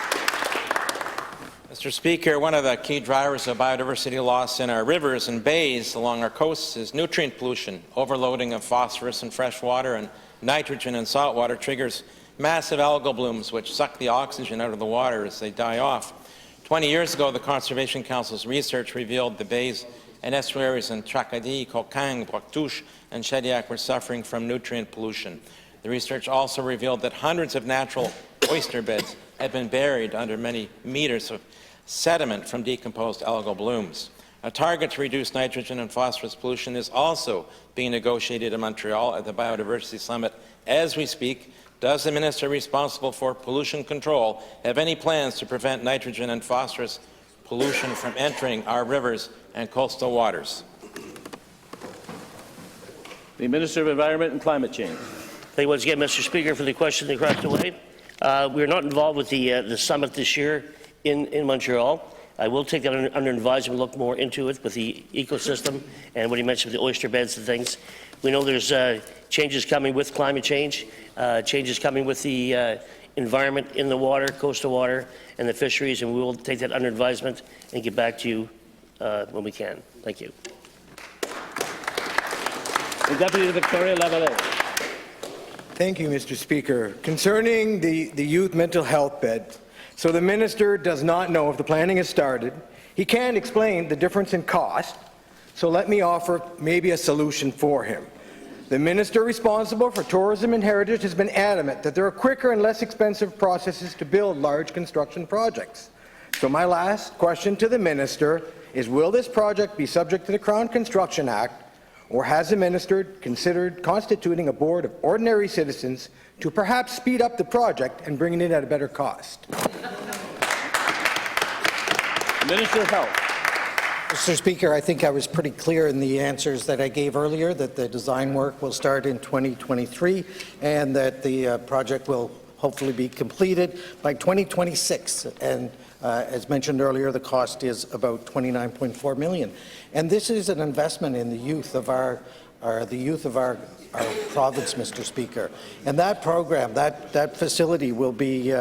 Mr. Speaker, one of the key drivers of biodiversity loss in our rivers and bays along our coasts is nutrient pollution. Overloading of phosphorus in fresh water and nitrogen in salt water triggers massive algal blooms which suck the oxygen out of the water as they die off. 20 years ago, the Conservation Council's research revealed the bays and estuaries in Tracadie, Coquang, Bouactouche, and Shediac were suffering from nutrient pollution. The research also revealed that hundreds of natural oyster beds had been buried under many meters of sediment from decomposed algal blooms. A target to reduce nitrogen and phosphorus pollution is also being negotiated in Montreal at the Biodiversity Summit as we speak. Does the minister responsible for pollution control have any plans to prevent nitrogen and phosphorus pollution from entering our rivers and coastal waters? The Minister of Environment and Climate Change. Thank you once again, Mr. Speaker, for the question across the way. We are not involved with the summit this year. in Montreal. I will take that under advisement, look more into it with the ecosystem and what he mentioned with the oyster beds and things. We know there's changes coming with climate change, changes coming with the environment in the water, coastal water, and the fisheries, and we will take that under advisement and get back to you when we can. Thank you. The Deputy Victoria Lavallee. Thank you, Mr. Speaker. Concerning the youth mental health bed, so the minister does not know if the planning has started. He can't explain the difference in cost, so let me offer maybe a solution for him. The minister responsible for tourism and heritage has been adamant that there are quicker and less expensive processes to build large construction projects. So my last question to the minister is, will this project be subject to the Crown Construction Act, or has the minister considered constituting a board of ordinary citizens to perhaps speed up the project and bring it in at a better cost? Minister of Health. Mr. Speaker, I think I was pretty clear in the answers that I gave earlier that the design work will start in 2023 and that the project will hopefully be completed by 2026. And as mentioned earlier, the cost is about $29.4 million. And this is an investment in the youth of our province, Mr. Speaker. And that program, that facility will be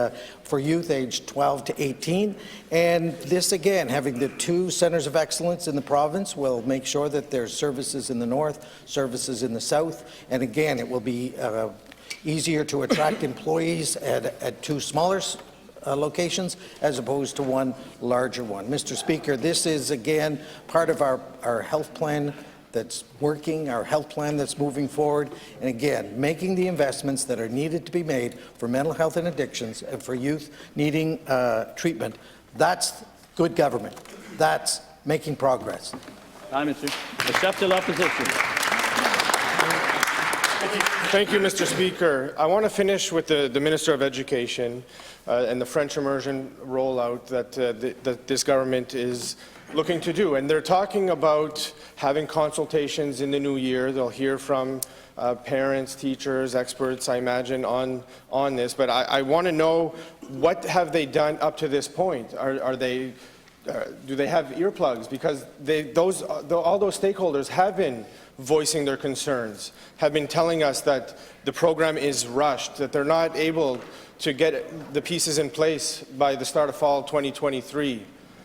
for youth aged 12 to 18. And this, again, having the two centers of excellence in the province will make sure that there's services in the north, services in the south. And again, it will be easier to attract employees at two smaller locations as opposed to one larger one. Mr. Speaker, this is, again, part of our health plan that's working, our health plan that's moving forward, and again, making the investments that are needed to be made for mental health and addictions and for youth needing treatment. That's good government. That's making progress. Time, Mr. The Chef de l'Opposition. Thank you, Mr. Speaker. I want to finish with the Minister of Education and the French immersion rollout that this government is looking to do. And they're talking about having consultations in the new year. They'll hear from parents, teachers, experts, I imagine, on this. But I want to know, what have they done up to this point? Do they have earplugs? Because all those stakeholders have been voicing their concerns, have been telling us that the program is rushed, that they're not able to get the pieces in place by the start of fall 2023.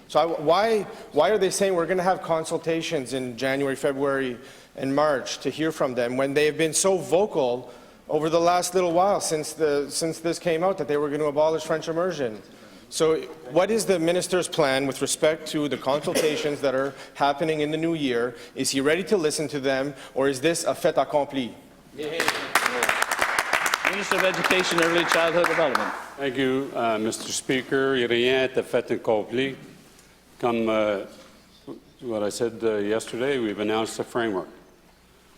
So why are they saying we're going to have consultations in January, February, and March to hear from them when they have been so vocal over the last little while since this came out that they were going to abolish French immersion? So what is the minister's plan with respect to the consultations that are happening in the new year? Is he ready to listen to them, or is this a fait accompli? Minister of Education and Early Childhood Development. Thank you, Mr. Speaker. Rien n'est fait accompli. Comme what I said yesterday, we've announced a framework.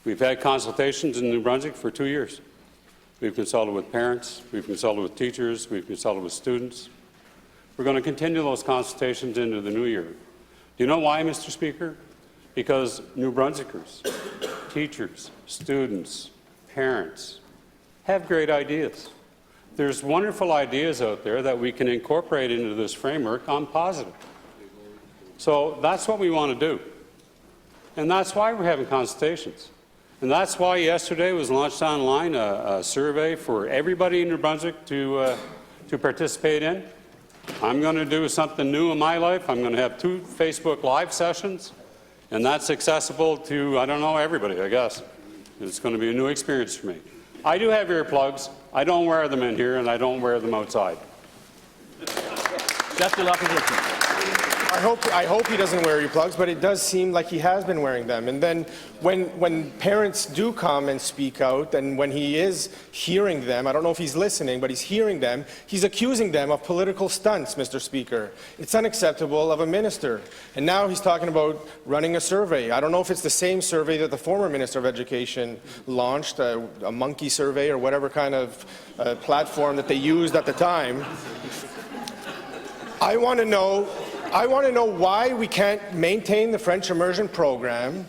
We've had consultations in New Brunswick for 2 years. We've consulted with parents, we've consulted with teachers, we've consulted with students. We're going to continue those consultations into the new year. Do you know why, Mr. Speaker? Because New Brunswickers, teachers, students, parents have great ideas. There's wonderful ideas out there that we can incorporate into this framework. I'm positive. So that's what we want to do. And that's why we're having consultations. And that's why yesterday was launched online a survey for everybody in New Brunswick to participate in. I'm going to do something new in my life. I'm going to have 2 Facebook Live sessions, and that's accessible to, I don't know, everybody, I guess. It's going to be a new experience for me. I do have earplugs. I don't wear them in here, and I don't wear them outside. Chef de l'Opposition. I hope he doesn't wear earplugs, but it does seem like he has been wearing them. And then when parents do come and speak out, and when he is hearing them, I don't know if he's listening, but he's hearing them, he's accusing them of political stunts, Mr. Speaker. It's unacceptable of a minister. And now he's talking about running a survey. I don't know if it's the same survey that the former Minister of Education launched, a monkey survey or whatever kind of platform that they used at the time. I want to know why we can't maintain the French immersion program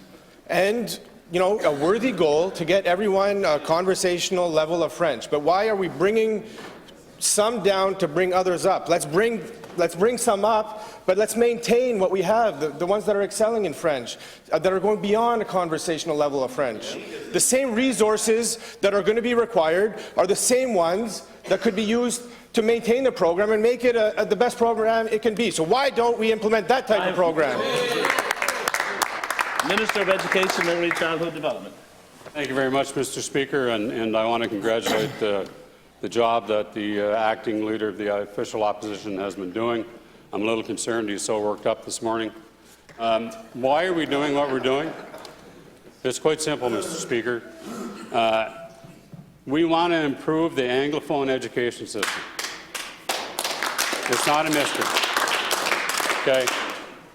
and, a worthy goal to get everyone a conversational level of French. But why are we bringing some down to bring others up. Let's bring some up, but let's maintain what we have, the ones that are excelling in French, that are going beyond a conversational level of French. The same resources that are going to be required are the same ones that could be used to maintain the program and make it the best program it can be. So why don't we implement that type of program? Minister of Education and Early Childhood Development. Thank you very much, Mr. Speaker, and I want to congratulate the job that the acting leader of the official opposition has been doing. I'm a little concerned he's so worked up this morning. Why are we doing what we're doing? It's quite simple, Mr. Speaker. We want to improve the Anglophone education system. It's not a mystery. Okay?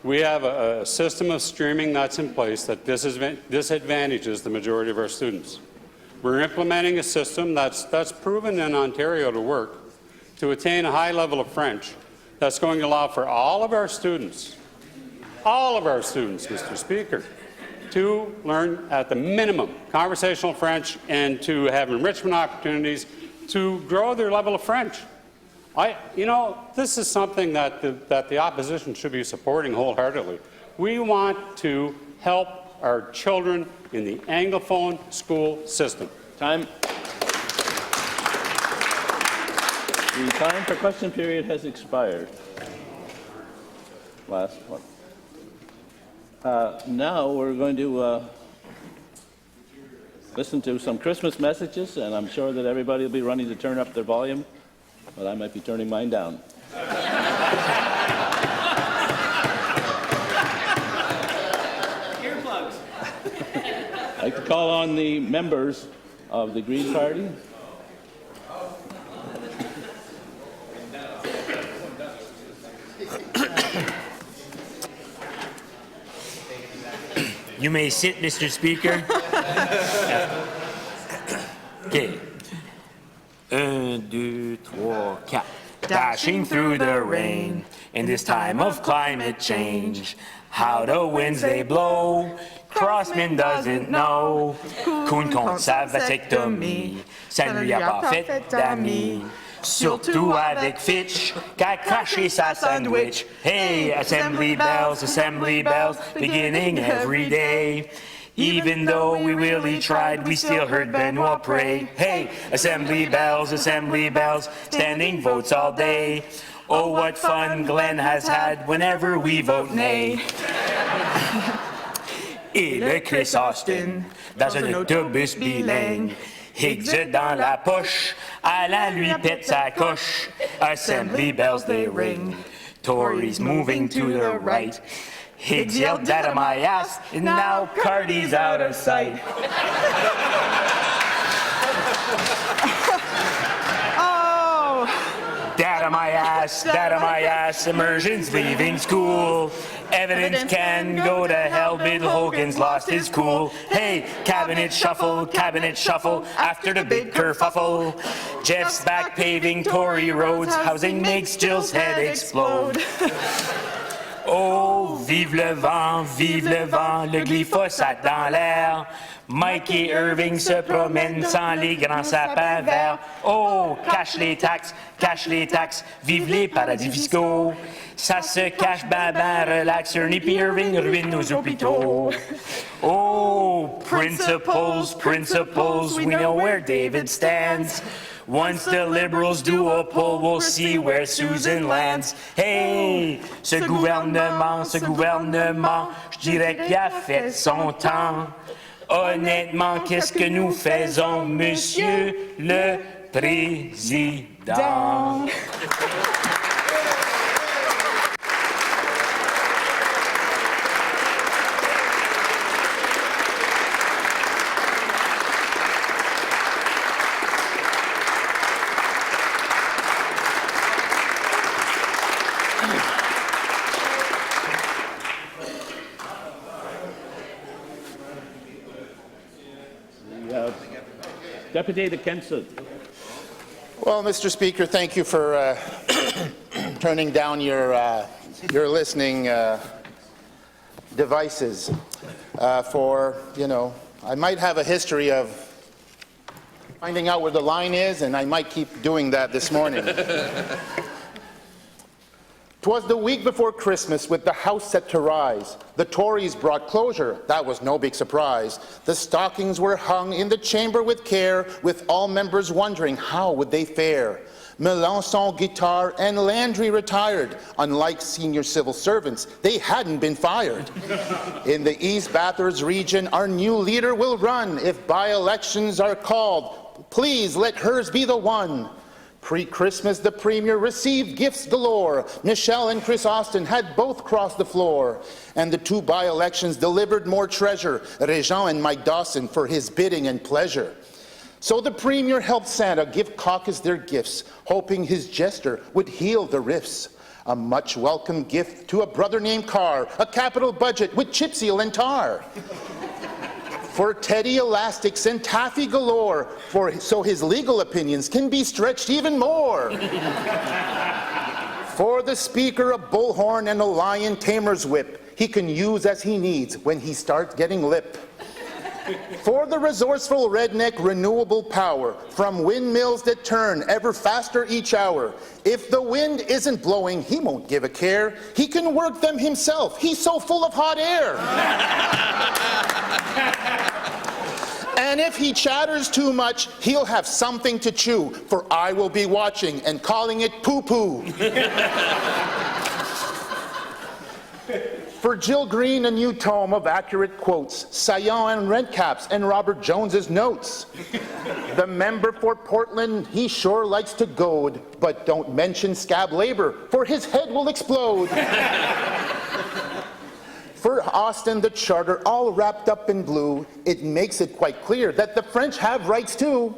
We have a system of streaming that's in place that disadvantages the majority of our students. We're implementing a system that's proven in Ontario to work to attain a high level of French that's going to allow for all of our students, Mr. Speaker, to learn at the minimum conversational French and to have enrichment opportunities to grow their level of French. This is something that the opposition should be supporting wholeheartedly. We want to help our children in the Anglophone school system. Time. The time for question period has expired. Last one. Now we're going to listen to some Christmas messages, and I'm sure that everybody will be running to turn up their volume, but I might be turning mine down. Earplugs. I'd like to call on the members of the Green Party. You may sit, Mr. Speaker. Okay. 1, 2, 3, 4. Dashing through the rain in this time of climate change. How the winds they blow, Crossman doesn't know. Coon compte sa vasectomie, ça ne lui a pas fait d'amis. Surtout avec Fitch, qu'a craché sa sandwich. Hey, assembly bells, beginning every day. Even though we really tried, we still heard Benoit pray. Hey, assembly bells, standing votes all day. Oh, what fun Glenn has had whenever we vote nay. Et le Chris Austin, dans un autobus bilingue. Higgs dans la poche, Alain lui pète sa coche. Assembly bells they ring, Tories moving to the right. Higgs yelled that on my ass, and now Cardi's out of sight. Dad on my ass, immersion's leaving school. Evidence can go to hell, Bill Hogan's lost his cool. Hey, cabinet shuffle, after the big kerfuffle. Jeff's back paving Tory roads, housing makes Jill's head explode. Oh, vive le vent, le glyphosate dans l'air. Mike et Irving se promènent sans les grands sapins verts. Oh, cache les taxes, vive les paradis fiscaux. Ça se cache, ben, relax, Ernie puis Irving ruine nos hôpitaux. Oh, principles, we know where David stands. Once the Liberals do a poll, we'll see where Susan lands. Hey, ce gouvernement, je dirais qu'il a fait son temps. Honnêtement, qu'est-ce que nous faisons, Monsieur le Président? Deputy Dickinson. Well, Mr. Speaker, thank you for turning down your listening devices. I might have a history of Finding out where the line is, and I might keep doing that this morning. 'Twas the week before Christmas, with the House set to rise. The Tories brought closure. That was no big surprise. The stockings were hung in the chamber with care, with all members wondering how would they fare. Mélenchon, Guittard, and Landry retired. Unlike senior civil servants, they hadn't been fired. In the East Bathurst region, our new leader will run. If by-elections are called, please let hers be the one. Pre-Christmas, the Premier received gifts galore. Michelle and Chris Austin had both crossed the floor. And the two by-elections delivered more treasure, Régent and Mike Dawson, for his bidding and pleasure. So the Premier helped Santa give caucus their gifts, hoping his jester would heal the rifts. A much welcome gift to a brother named Carr, a capital budget with chip seal and tar. For Teddy elastics and taffy galore, so his legal opinions can be stretched even more. For the Speaker, a bullhorn and a lion tamer's whip he can use as he needs when he starts getting lip. For the resourceful redneck, renewable power from windmills that turn ever faster each hour. If the wind isn't blowing, he won't give a care. He can work them himself. He's so full of hot air. And if he chatters too much, he'll have something to chew, for I will be watching and calling it poo-poo. For Jill Green, a new tome of accurate quotes, Saillant and rent caps, and Robert Jones's notes. The member for Portland, he sure likes to goad, but don't mention scab labor, for his head will explode. For Austin, the charter, all wrapped up in blue, it makes it quite clear that the French have rights too.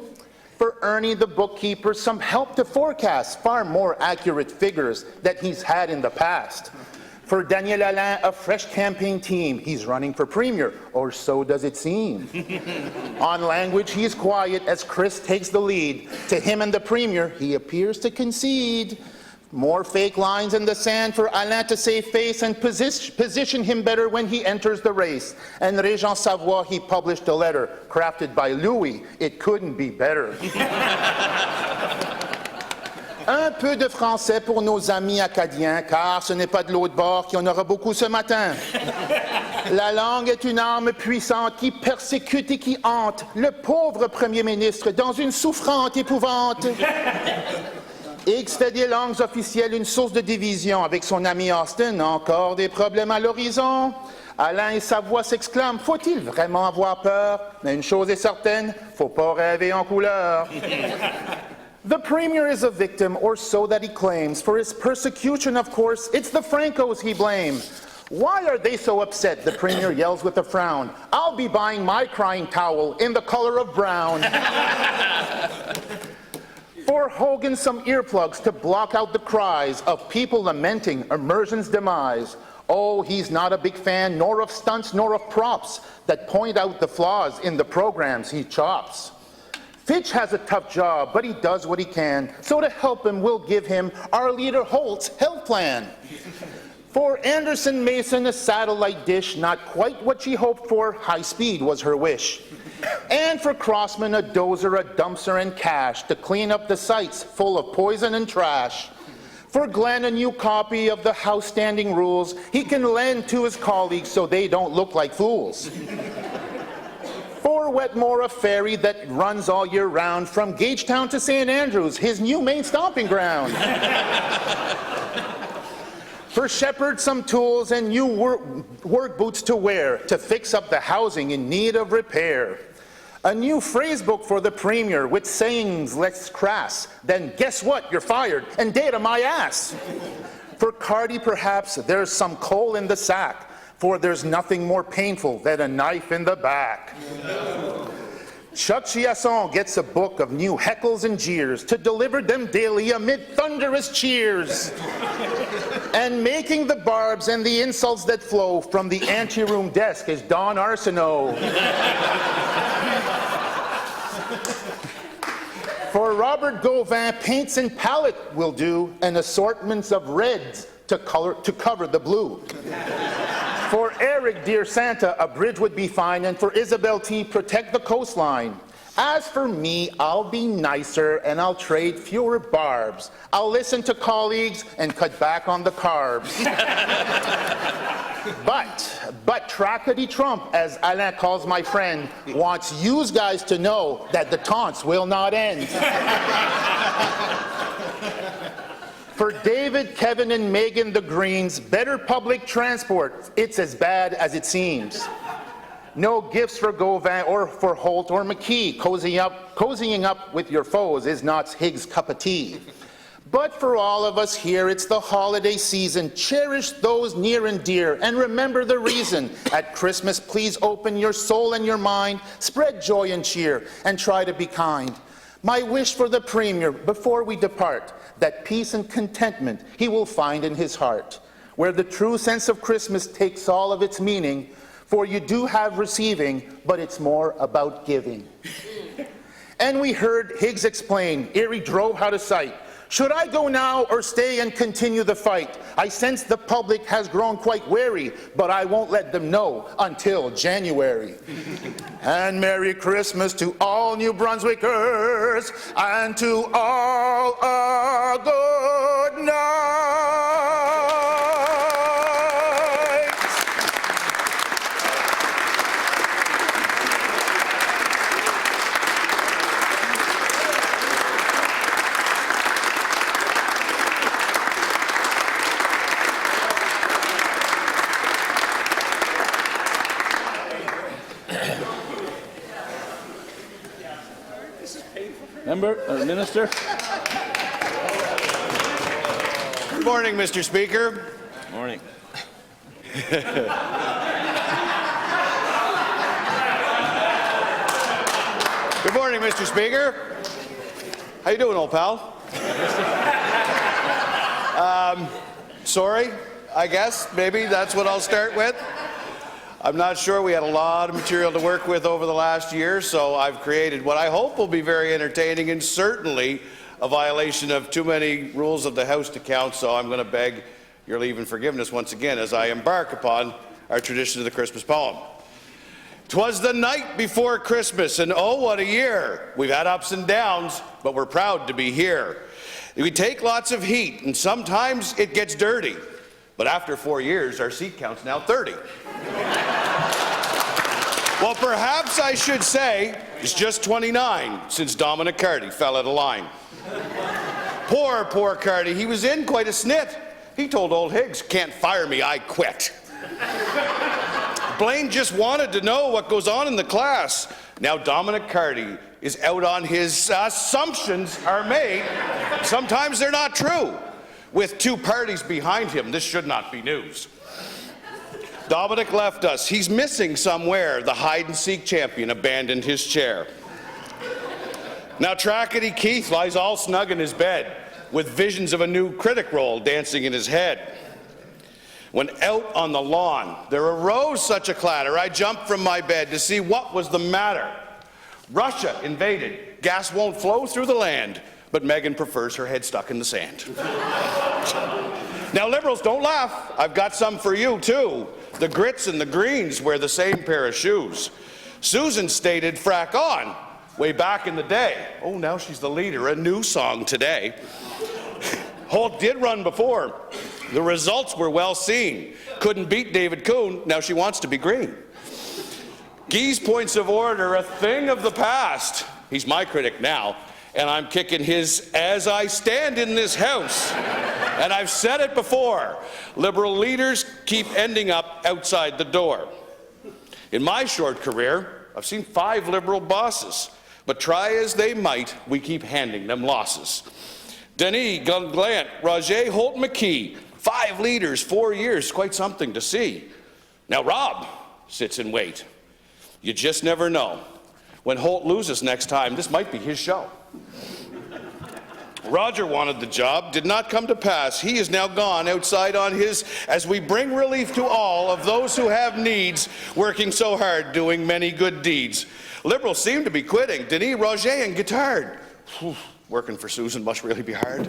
For Ernie, the bookkeeper, some help to forecast far more accurate figures that he's had in the past. For Daniel Alain, a fresh campaign team, he's running for Premier, or so does it seem. On language, he's quiet as Chris takes the lead. To him and the Premier, he appears to concede. More fake lines in the sand for Alain to save face and position him better when he enters the race. And Régent Savoie, he published a letter crafted by Louis. It couldn't be better. Un peu de français pour nos amis acadiens, car ce n'est pas de l'autre bord qu'il y en aura beaucoup ce matin. La langue est une arme puissante qui persécute et qui hante le pauvre Premier ministre dans une souffrante épouvante. X fait des langues officielles une source de division. Avec son ami Austin, encore des problèmes à l'horizon. Alain et Savoie s'exclament, faut-il vraiment avoir peur? Mais une chose est certaine, faut pas rêver en couleur. The Premier is a victim, or so that he claims. For his persecution, of course, it's the Francos he blames. Why are they so upset? The Premier yells with a frown. I'll be buying my crying towel in the color of brown. For Hogan, some earplugs to block out the cries of people lamenting immersion's demise. Oh, he's not a big fan, nor of stunts, nor of props that point out the flaws in the programs he chops. Fitch has a tough job, but he does what he can. So to help him, we'll give him our leader Holt's health plan. For Anderson Mason, a satellite dish, not quite what she hoped for, high speed was her wish. And for Crossman, a dozer, a dumpster, and cash to clean up the sites full of poison and trash. For Glenn, a new copy of the House Standing Rules he can lend to his colleagues so they don't look like fools. For Wetmore, a ferry that runs all year round from Gagetown to St. Andrews, his new main stomping ground. For Shepherd, some tools and new work boots to wear to fix up the housing in need of repair. A new phrase book for the Premier with sayings less crass. Then guess what? You're fired and data my ass. For Cardi, perhaps there's some coal in the sack. For there's nothing more painful than a knife in the back. Chuck Chiasson gets a book of new heckles and jeers to deliver them daily amid thunderous cheers. And making the barbs and the insults that flow from the anteroom desk is Don Arsenault. For Robert Gauvin, paints and palette will do, and assortments of reds to cover the blue. For Eric, dear Santa, a bridge would be fine, and for Isabel T, protect the coastline. As for me, I'll be nicer and I'll trade fewer barbs. I'll listen to colleagues and cut back on the carbs. But Trackety Trump, as Alain calls my friend, wants you guys to know that the taunts will not end. For David, Kevin, and Megan the Greens, better public transport. It's as bad as it seems. No gifts for Gauvin or for Holt or McKee. Cozying up with your foes is not Higgs' cup of tea. But for all of us here, it's the holiday season. Cherish those near and dear, and remember the reason. At Christmas, please open your soul and your mind, spread joy and cheer, and try to be kind. My wish for the Premier, before we depart, that peace and contentment he will find in his heart, where the true sense of Christmas takes all of its meaning, for you do have receiving, but it's more about giving. And we heard Higgs explain, Erie drove out of sight. Should I go now or stay and continue the fight? I sense the public has grown quite wary, but I won't let them know until January. And Merry Christmas to all New Brunswickers, and to all a good night. Minister. Good morning, Mr. Speaker. Morning. Good morning, Mr. Speaker. How you doing, old pal? Sorry, I guess. Maybe that's what I'll start with. I'm not sure. We had a lot of material to work with over the last year, so I've created what I hope will be very entertaining and certainly a violation of too many rules of the House to count, so I'm going to beg your leave and forgiveness once again as I embark upon our tradition of the Christmas poem. 'Twas the night before Christmas, and oh, what a year. We've had ups and downs, but we're proud to be here. We take lots of heat, and sometimes it gets dirty. But after 4 years, our seat count's now 30. Well, perhaps I should say it's just 29 since Dominic Carty fell out of line. Poor Carty. He was in quite a snit. He told old Higgs, "Can't fire me, I quit." Blaine just wanted to know what goes on in the class. Now Dominic Carty is out on his assumptions are made. Sometimes they're not true. With two parties behind him, this should not be news. Dominic left us. He's missing somewhere. The hide-and-seek champion abandoned his chair. Now Trackety Keith lies all snug in his bed with visions of a new critic role dancing in his head. When out on the lawn, there arose such a clatter, I jumped from my bed to see what was the matter. Russia invaded. Gas won't flow through the land, but Megan prefers her head stuck in the sand. Now, Liberals, don't laugh. I've got some for you, too. The Grits and the Greens wear the same pair of shoes. Susan stated, "Frack on," way back in the day. Oh, now she's the leader. A new song today. Holt did run before. The results were well seen. Couldn't beat David Coon. Now she wants to be green. Guy's points of order, a thing of the past. He's my critic now, and I'm kicking his as I stand in this house. And I've said it before, Liberal leaders keep ending up outside the door. In my short career, I've seen 5 Liberal bosses, but try as they might, we keep handing them losses. Denis, Gunglant, Roger, Holt, McKee, 5 leaders, 4 years, quite something to see. Now Rob sits and wait. You just never know. When Holt loses next time, this might be his show. Roger wanted the job, did not come to pass. He is now gone outside on his, as we bring relief to all of those who have needs, working so hard, doing many good deeds. Liberals seem to be quitting. Denis, Roger, and Guittard. Working for Susan must really be hard.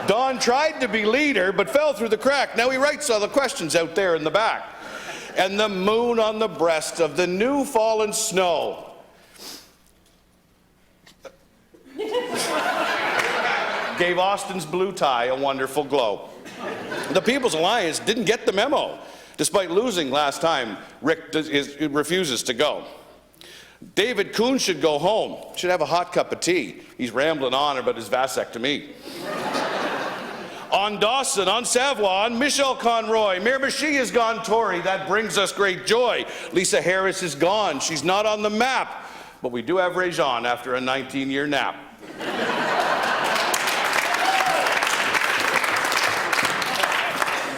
Don tried to be leader, but fell through the crack. Now he writes all the questions out there in the back. And the moon on the breast of the new fallen snow. gave Austin's blue tie a wonderful glow. The People's Alliance didn't get the memo. Despite losing last time, Rick refuses to go. David Kuhn should go home, should have a hot cup of tea. He's rambling on about his vasectomy. On Dawson, on Savoie, on Michelle Conroy, Miramichi has gone Tory. That brings us great joy. Lisa Harris is gone. She's not on the map. But we do have Réjean after a 19-year nap.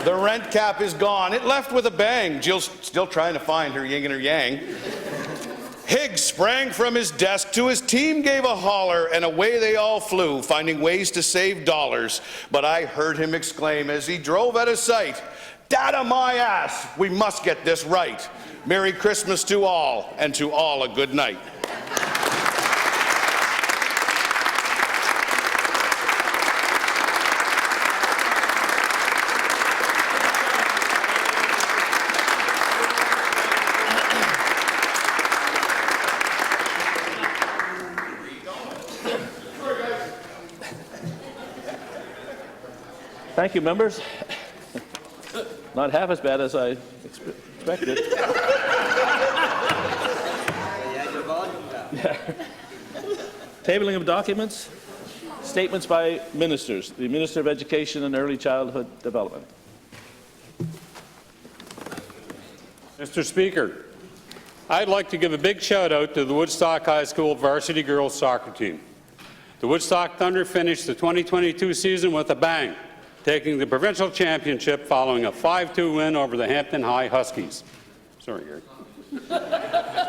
The rent cap is gone. It left with a bang. Jill's still trying to find her yin and her yang. Higgs sprang from his desk to his team, gave a holler, and away they all flew, finding ways to save dollars. But I heard him exclaim as he drove out of sight, "Data my ass, we must get this right. Merry Christmas to all, and to all a good night." Thank you, members. Not half as bad as I expected. Tabling of documents, statements by ministers. The Minister of Education and Early Childhood Development. Mr. Speaker, I'd like to give a big shout out to the Woodstock High School varsity girls soccer team. The Woodstock Thunder finished the 2022 season with a bang, taking the provincial championship following a 5-2 win over the Hampton High Huskies. Sorry, Gary.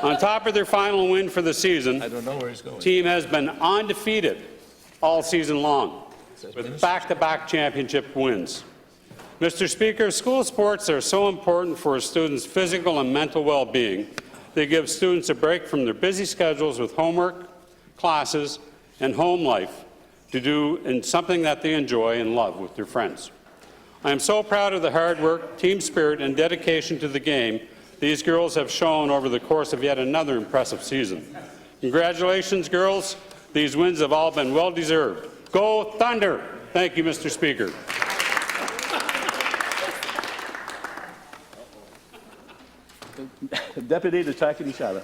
On top of their final win for the season, the team has been undefeated all season long, with back-to-back championship wins. Mr. Speaker, school sports are so important for a student's physical and mental well-being. They give students a break from their busy schedules with homework, classes, and home life to do in something that they enjoy and love with their friends. I am so proud of the hard work, team spirit, and dedication to the game these girls have shown over the course of yet another impressive season. Congratulations, girls. These wins have all been well-deserved. Go Thunder! Thank you, Mr. Speaker. Deputy Takini Shada.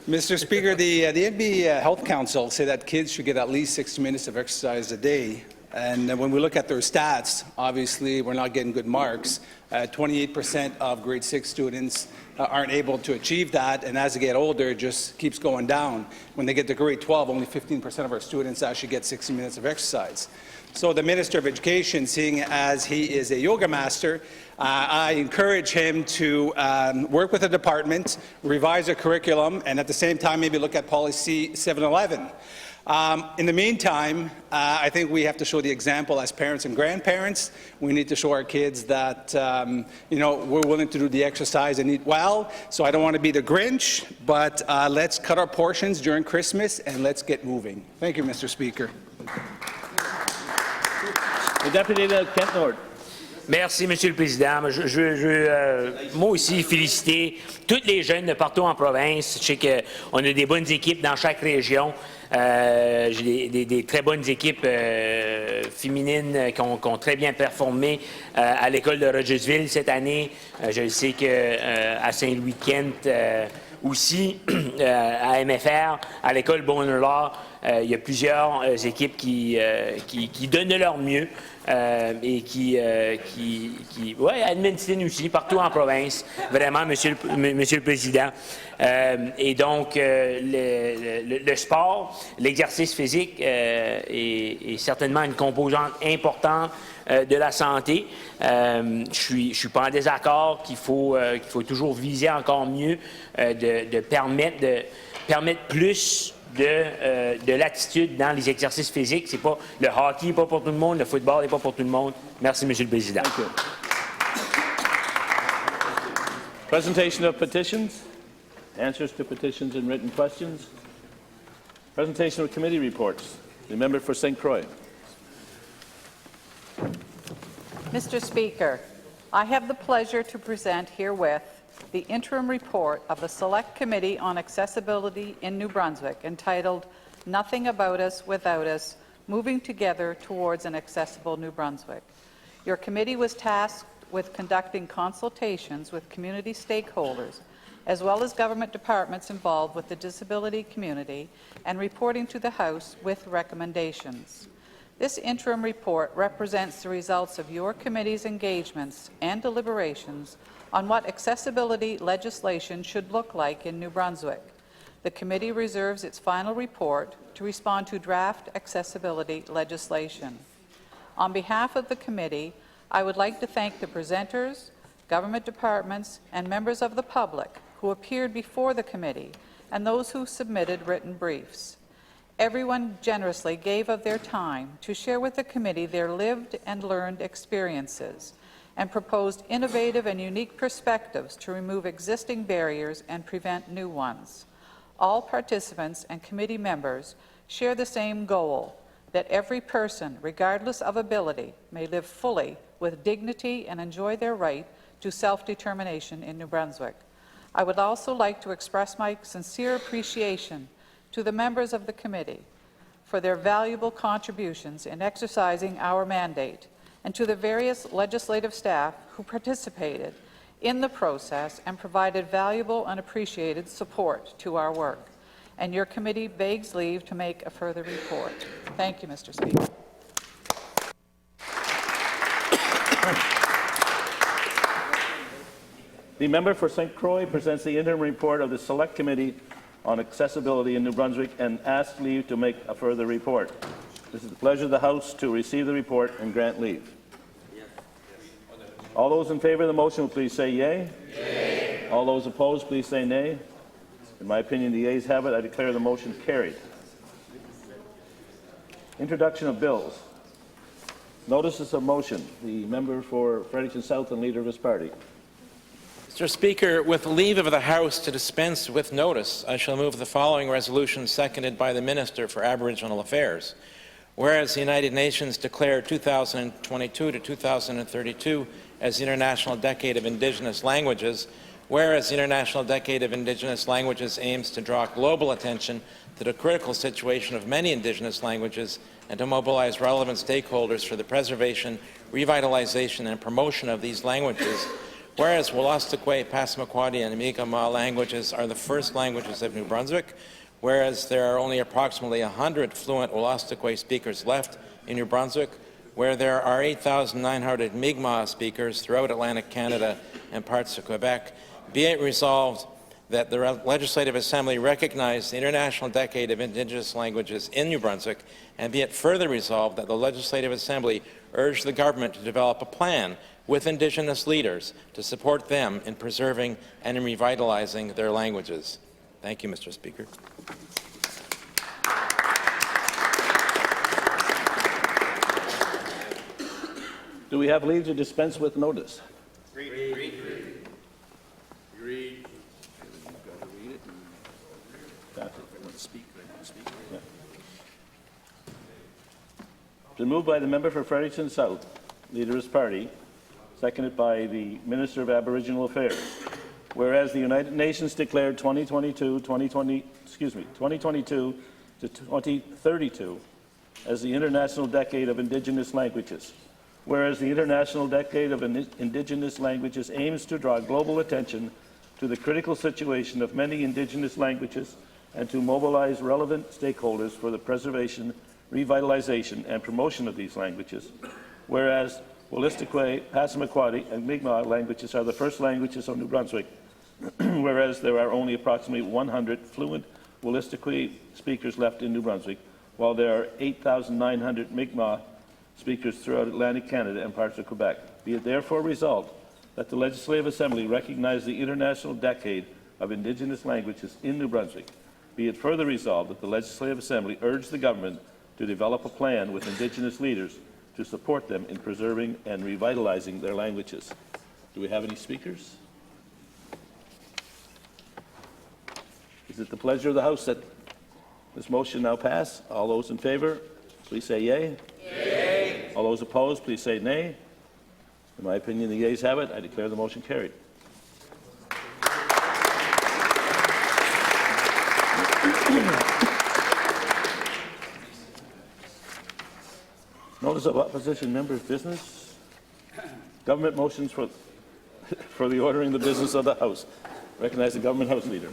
Mr. Speaker, the NB Health Council say that kids should get at least 60 minutes of exercise a day. And when we look at their stats, obviously we're not getting good marks. 28% of grade 6 students aren't able to achieve that, and as they get older, it just keeps going down. When they get to grade 12, only 15% of our students actually get 60 minutes of exercise. So the Minister of Education, seeing as he is a yoga master, I encourage him to work with the department, revise the curriculum, and at the same time maybe look at policy 711. In the meantime, I think we have to show the example as parents and grandparents. We need to show our kids that we're willing to do the exercise and eat well. So I don't want to be the Grinch, but let's cut our portions during Christmas and let's get moving. Thank you, Mr. Speaker. The Deputy Kent Nord. Merci, Monsieur le Président. Je veux moi aussi féliciter tous les jeunes de partout en province. Je sais qu'on a des bonnes équipes dans chaque région. J'ai des très bonnes équipes féminines qui ont très bien performé à l'école de Rogersville cette année. Je sais qu'à Saint-Louis-de-Kent aussi, à MFR, à l'école Bonheur, il y a plusieurs équipes qui donnent leur mieux et à Edmonton aussi, partout en province, vraiment, Monsieur le Président. Et donc, le sport, l'exercice physique est certainement une composante importante de la santé. Je suis pas en désaccord qu'il faut toujours viser encore mieux de permettre plus de l'attitude dans les exercices physiques. C'est pas le hockey n'est pas pour tout le monde, le football n'est pas pour tout le monde. Merci, Monsieur le Président. Presentation of petitions, answers to petitions and written questions. Presentation of committee reports. The member for St. Croix. Mr. Speaker, I have the pleasure to present herewith the interim report of the Select Committee on Accessibility in New Brunswick entitled Nothing About Us Without Us, Moving Together Towards an Accessible New Brunswick. Your committee was tasked with conducting consultations with community stakeholders, as well as government departments involved with the disability community, and reporting to the House with recommendations. This interim report represents the results of your committee's engagements and deliberations on what accessibility legislation should look like in New Brunswick. The committee reserves its final report to respond to draft accessibility legislation. On behalf of the committee, I would like to thank the presenters, government departments, and members of the public who appeared before the committee and those who submitted written briefs. Everyone generously gave of their time to share with the committee their lived and learned experiences and proposed innovative and unique perspectives to remove existing barriers and prevent new ones. All participants and committee members share the same goal, that every person, regardless of ability, may live fully with dignity and enjoy their right to self-determination in New Brunswick. I would also like to express my sincere appreciation to the members of the committee for their valuable contributions in exercising our mandate, and to the various legislative staff who participated in the process and provided valuable and appreciated support to our work. And your committee begs leave to make a further report. Thank you, Mr. Speaker. The member for St. Croix presents the interim report of the Select Committee on Accessibility in New Brunswick and asks leave to make a further report. This is the pleasure of the House to receive the report and grant leave. All those in favour of the motion will please say yea. Yea. All those opposed, please say nay. In my opinion, the yeas have it. I declare the motion carried. Introduction of bills. Notices of motion. The member for Fredericton South and leader of his party. Mr. Speaker, with leave of the House to dispense with notice, I shall move the following resolution seconded by the Minister for Aboriginal Affairs. Whereas the United Nations declared 2022 to 2032 as the International Decade of Indigenous Languages, whereas the International Decade of Indigenous Languages aims to draw global attention to the critical situation of many Indigenous languages and to mobilize relevant stakeholders for the preservation, revitalization, and promotion of these languages, whereas Wolastoqey, Passamaquoddy, and Mi'kmaq languages are the first languages of New Brunswick, whereas there are only approximately 100 fluent Wolastoqey speakers left in New Brunswick, where there are 8,900 Mi'kmaq speakers throughout Atlantic Canada and parts of Quebec, be it resolved that the Legislative Assembly recognize the International Decade of Indigenous Languages in New Brunswick, and be it further resolved that the Legislative Assembly urge the government to develop a plan with Indigenous leaders to support them in preserving and in revitalizing their languages. Thank you, Mr. Speaker. Do we have leave to dispense with notice? Read. Been moved by the member for Fredericton South, leader of his party, seconded by the Minister of Aboriginal Affairs. Whereas the United Nations declared 2022 to 2032 as the International Decade of Indigenous Languages. Whereas the International Decade of Indigenous Languages aims to draw global attention to the critical situation of many Indigenous languages and to mobilize relevant stakeholders for the preservation, revitalization, and promotion of these languages. Whereas Wolastoqey, Passamaquoddy, and Mi'kmaq languages are the first languages of New Brunswick, whereas there are only approximately 100 fluent Wolastoqey speakers left in New Brunswick, while there are 8,900 Mi'kmaq speakers throughout Atlantic Canada and parts of Quebec. Be it therefore resolved that the Legislative Assembly recognize the International Decade of Indigenous Languages in New Brunswick. Be it further resolved that the Legislative Assembly urge the government to develop a plan with Indigenous leaders to support them in preserving and revitalizing their languages. Do we have any speakers? Is it the pleasure of the House that this motion now pass? All those in favour, please say yea. Yea. All those opposed, please say nay. In my opinion, the yeas have it. I declare the motion carried. dispose of opposition members' business. Government motions for the ordering the business of the House. Recognize the Government House Leader.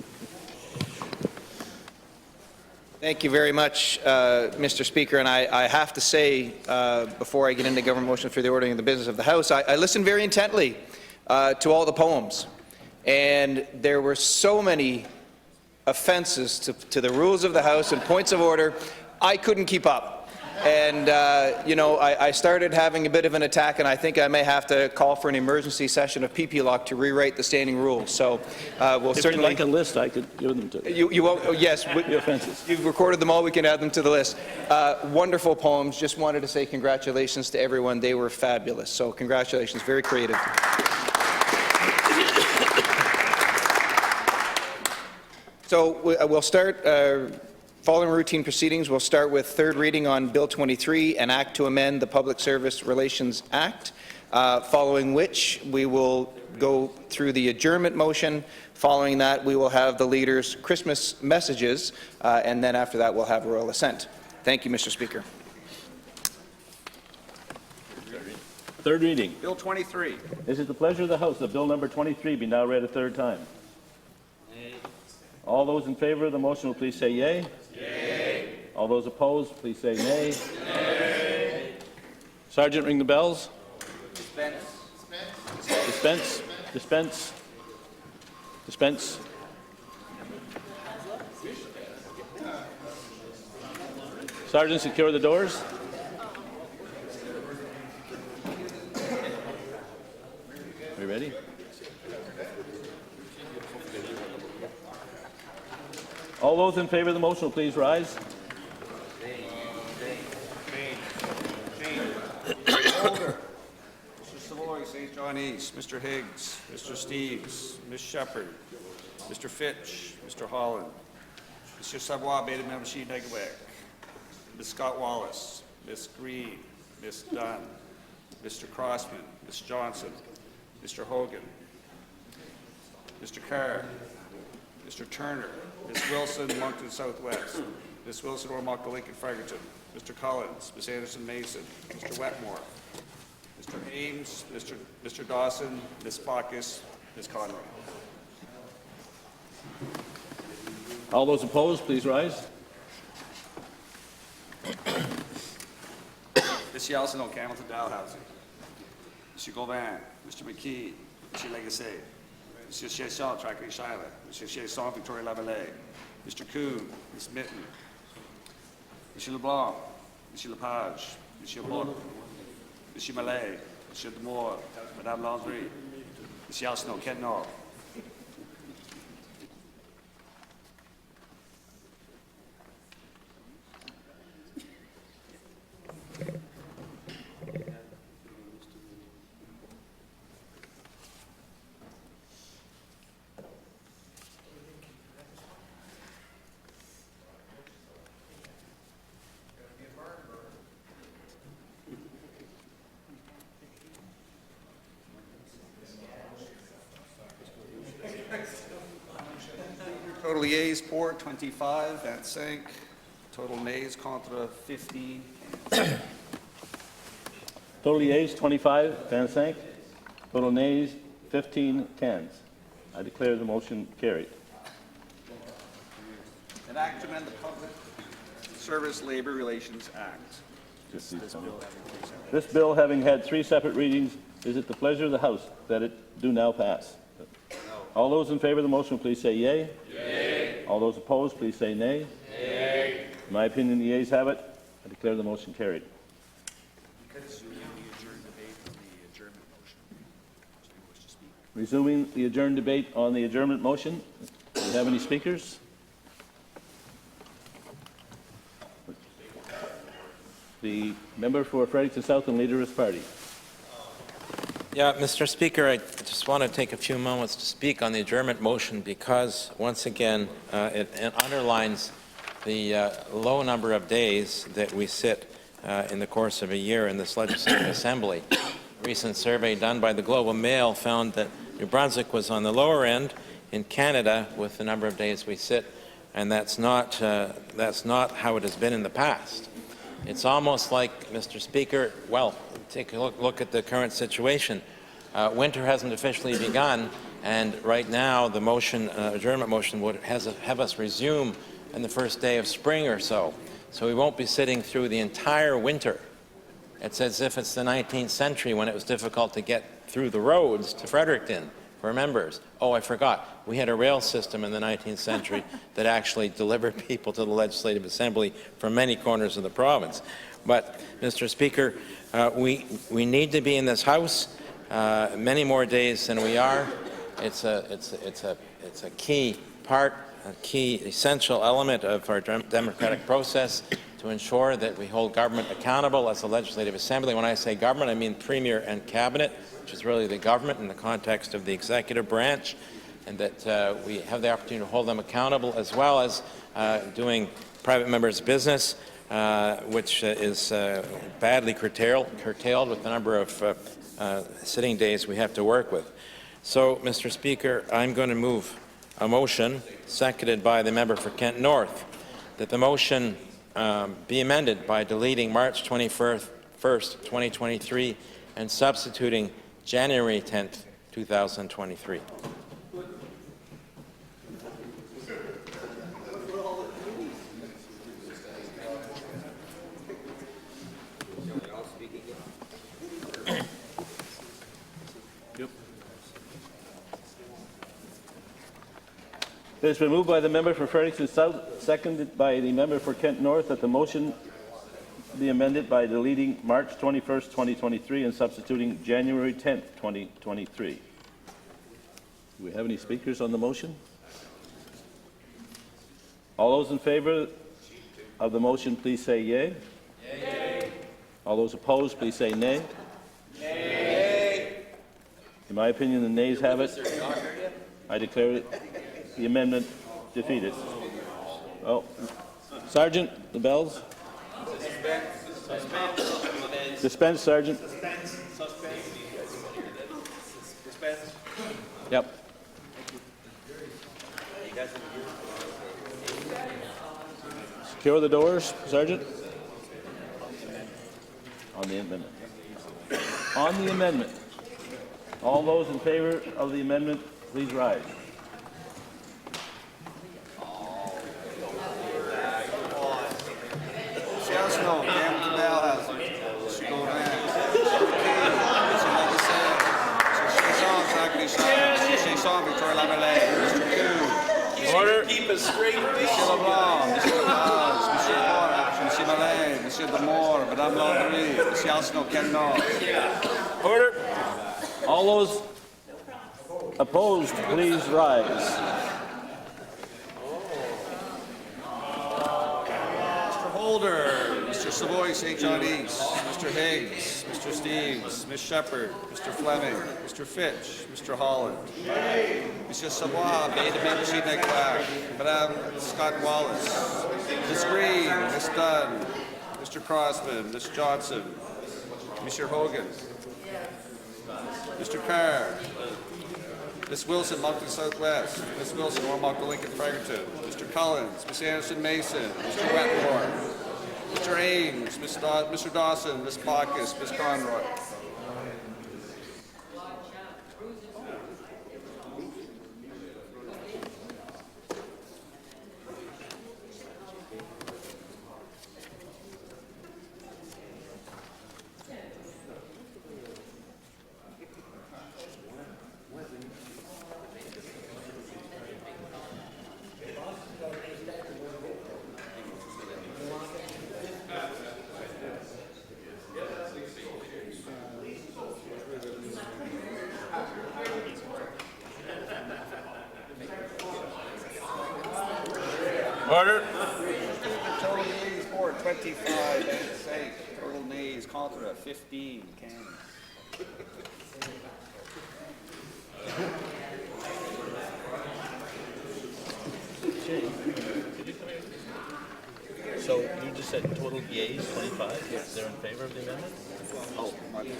Thank you very much, Mr. Speaker. And I have to say, before I get into government motion for the ordering of the business of the House, I listened very intently to all the poems. And there were so many offenses to the rules of the House and points of order, I couldn't keep up. And, you know, I started having a bit of an attack, and I think I may have to call for an emergency session of PP-Lock to rewrite the standing rules. So we'll If certainly... you'd like a list, I could give them to you. You won't, oh, yes, The offenses. you've recorded them all. We can add them to the list. Wonderful poems. Just wanted to say congratulations to everyone. They were fabulous. So congratulations. Very creative. So we'll start, following routine proceedings, we'll start with third reading on Bill 23, an act to amend the Public Service Relations Act, following which we will go through the adjournment motion. Following that, we will have the Leader's Christmas messages, and then after that, we'll have royal assent. Thank you, Mr. Speaker. Third reading. Bill 23. Is it the pleasure of the House that Bill number 23 be now read a third time? All those in favour of the motion will please say yea. Yea. All those opposed, please say nay. Nay. Sergeant, ring the bells. Dispense. Dispense. Dispense. Dispense. Sergeant, secure the doors. Are we ready? All those in favour of the motion will please rise. Holder, Mr. Savoy, St. John East, Mr. Higgs, Mr. Steves, Ms. Shepherd, Mr. Fitch, Mr. Holland, Mr. Savoy, Beta Membership Negawek, Ms. Scott Wallace, Ms. Green, Ms. Dunn, Mr. Crossman, Ms. Johnson, Mr. Hogan, Mr. Carr, Mr. Turner, Ms. Wilson, Moncton Southwest, Ms. Wilson, Ormoc, Lincoln, Fredericton, Mr. Collins, Ms. Anderson Mason, Mr. Wetmore, Mr. Ames, Mr. Dawson, Ms. Bacchus, Ms. Conroy. All those opposed, please rise. Ms. Yeltsin, O'Camilton, Dalhousie, Mr. Gauvin, Mr. McKee, Mr. Legacy, Mr. Chesson, Trackley Shiloh, Mr. Chesson, Victoria Lavallee, Mr. Kuhn, Ms. Mitten, Mr. LeBlanc, Mr. Lepage, Mr. Bourque, Mr. Mallet, Mr. Demore, Madame Landry, Ms. Yeltsin, Ken North. Total yeas pour 25, 25. Total nays contre 15. Total yeas 25, 25. Total nays 15 cans. I declare the motion carried. An act to amend the Public Service Labor Relations Act. This bill having had 3 separate readings, is it the pleasure of the House that it do now pass? All those in favour of the motion, please say yea. Yea. All those opposed, please say nay. Nay. In my opinion, the yeas have it. I declare the motion carried. Resuming the adjourned debate on the adjournment motion. Do we have any speakers? The member for Fredericton South and Leader of his party. Yeah, Mr. Speaker, I just want to take a few moments to speak on the adjournment motion because, once again, it underlines the low number of days that we sit in the course of a year in this Legislative Assembly. A recent survey done by the Globe and Mail found that New Brunswick was on the lower end in Canada with the number of days we sit, and that's not how it has been in the past. It's almost like, Mr. Speaker, well, take a look at the current situation. Winter hasn't officially begun, and right now the motion, adjournment motion would have us resume on the first day of spring or so. So we won't be sitting through the entire winter. It's as if it's the 19th century when it was difficult to get through the roads to Fredericton for members. Oh, I forgot. We had a rail system in the 19th century that actually delivered people to the Legislative Assembly from many corners of the province. But, Mr. Speaker, we need to be in this House many more days than we are. It's a key part, a key essential element of our democratic process to ensure that we hold government accountable as the Legislative Assembly. When I say government, I mean Premier and Cabinet, which is really the government in the context of the executive branch, and that we have the opportunity to hold them accountable, as well as doing private members' business, which is badly curtailed with the number of sitting days we have to work with. So, Mr. Speaker, I'm going to move a motion, seconded by the member for Kent North, that the motion be amended by deleting March 21st, 2023, and substituting January 10th, 2023. It has been moved by the member for Fredericton South, seconded by the member for Kent North, that the motion be amended by deleting March 21st, 2023 and substituting January 10th, 2023. Do we have any speakers on the motion? All those in favor of the motion, please say yea. Yea. All those opposed, please say nay. Nay. In my opinion, the nays have it. I declare the amendment defeated. Oh, Sergeant, the bells. Dispense, Sergeant. Yep. Secure the doors, Sergeant. On the amendment. On the amendment. All those in favor of the amendment, please rise. Order. Keep us straight. Monsieur LeBlanc, Monsieur Lepage, Monsieur Borat, Monsieur Malin, Monsieur Demore, Madame Landry, Monsieur Arsenault, Ken North. Order. All those opposed, please rise. Mr. Holder, Mr. Savoy, St. John East, Mr. Higgs, Mr. Steeves, Ms. Shepherd, Mr. Fleming, Mr. Fitch, Mr. Holland, Monsieur Savoy, Bay de Membership Neglect, Madame Scott Wallace, Ms. Green, Ms. Dunn, Mr. Crossman, Ms. Johnson, Mr. Hogan, Mr. Carr, Ms. Wilson, Moncton Southwest, Ms. Wilson, Ormoc, Lincoln, Fredericton, Mr. Collins, Ms. Anderson Mason, Mr. Wetmore, Mr. Ames, Mr. Dawson, Ms. Bacchus, Ms. Conroy. Order. Total nays for 25, and say total nays contra 15. So you just said total yeas 25? Yes. They're in favor of the amendment? Oh, Mr.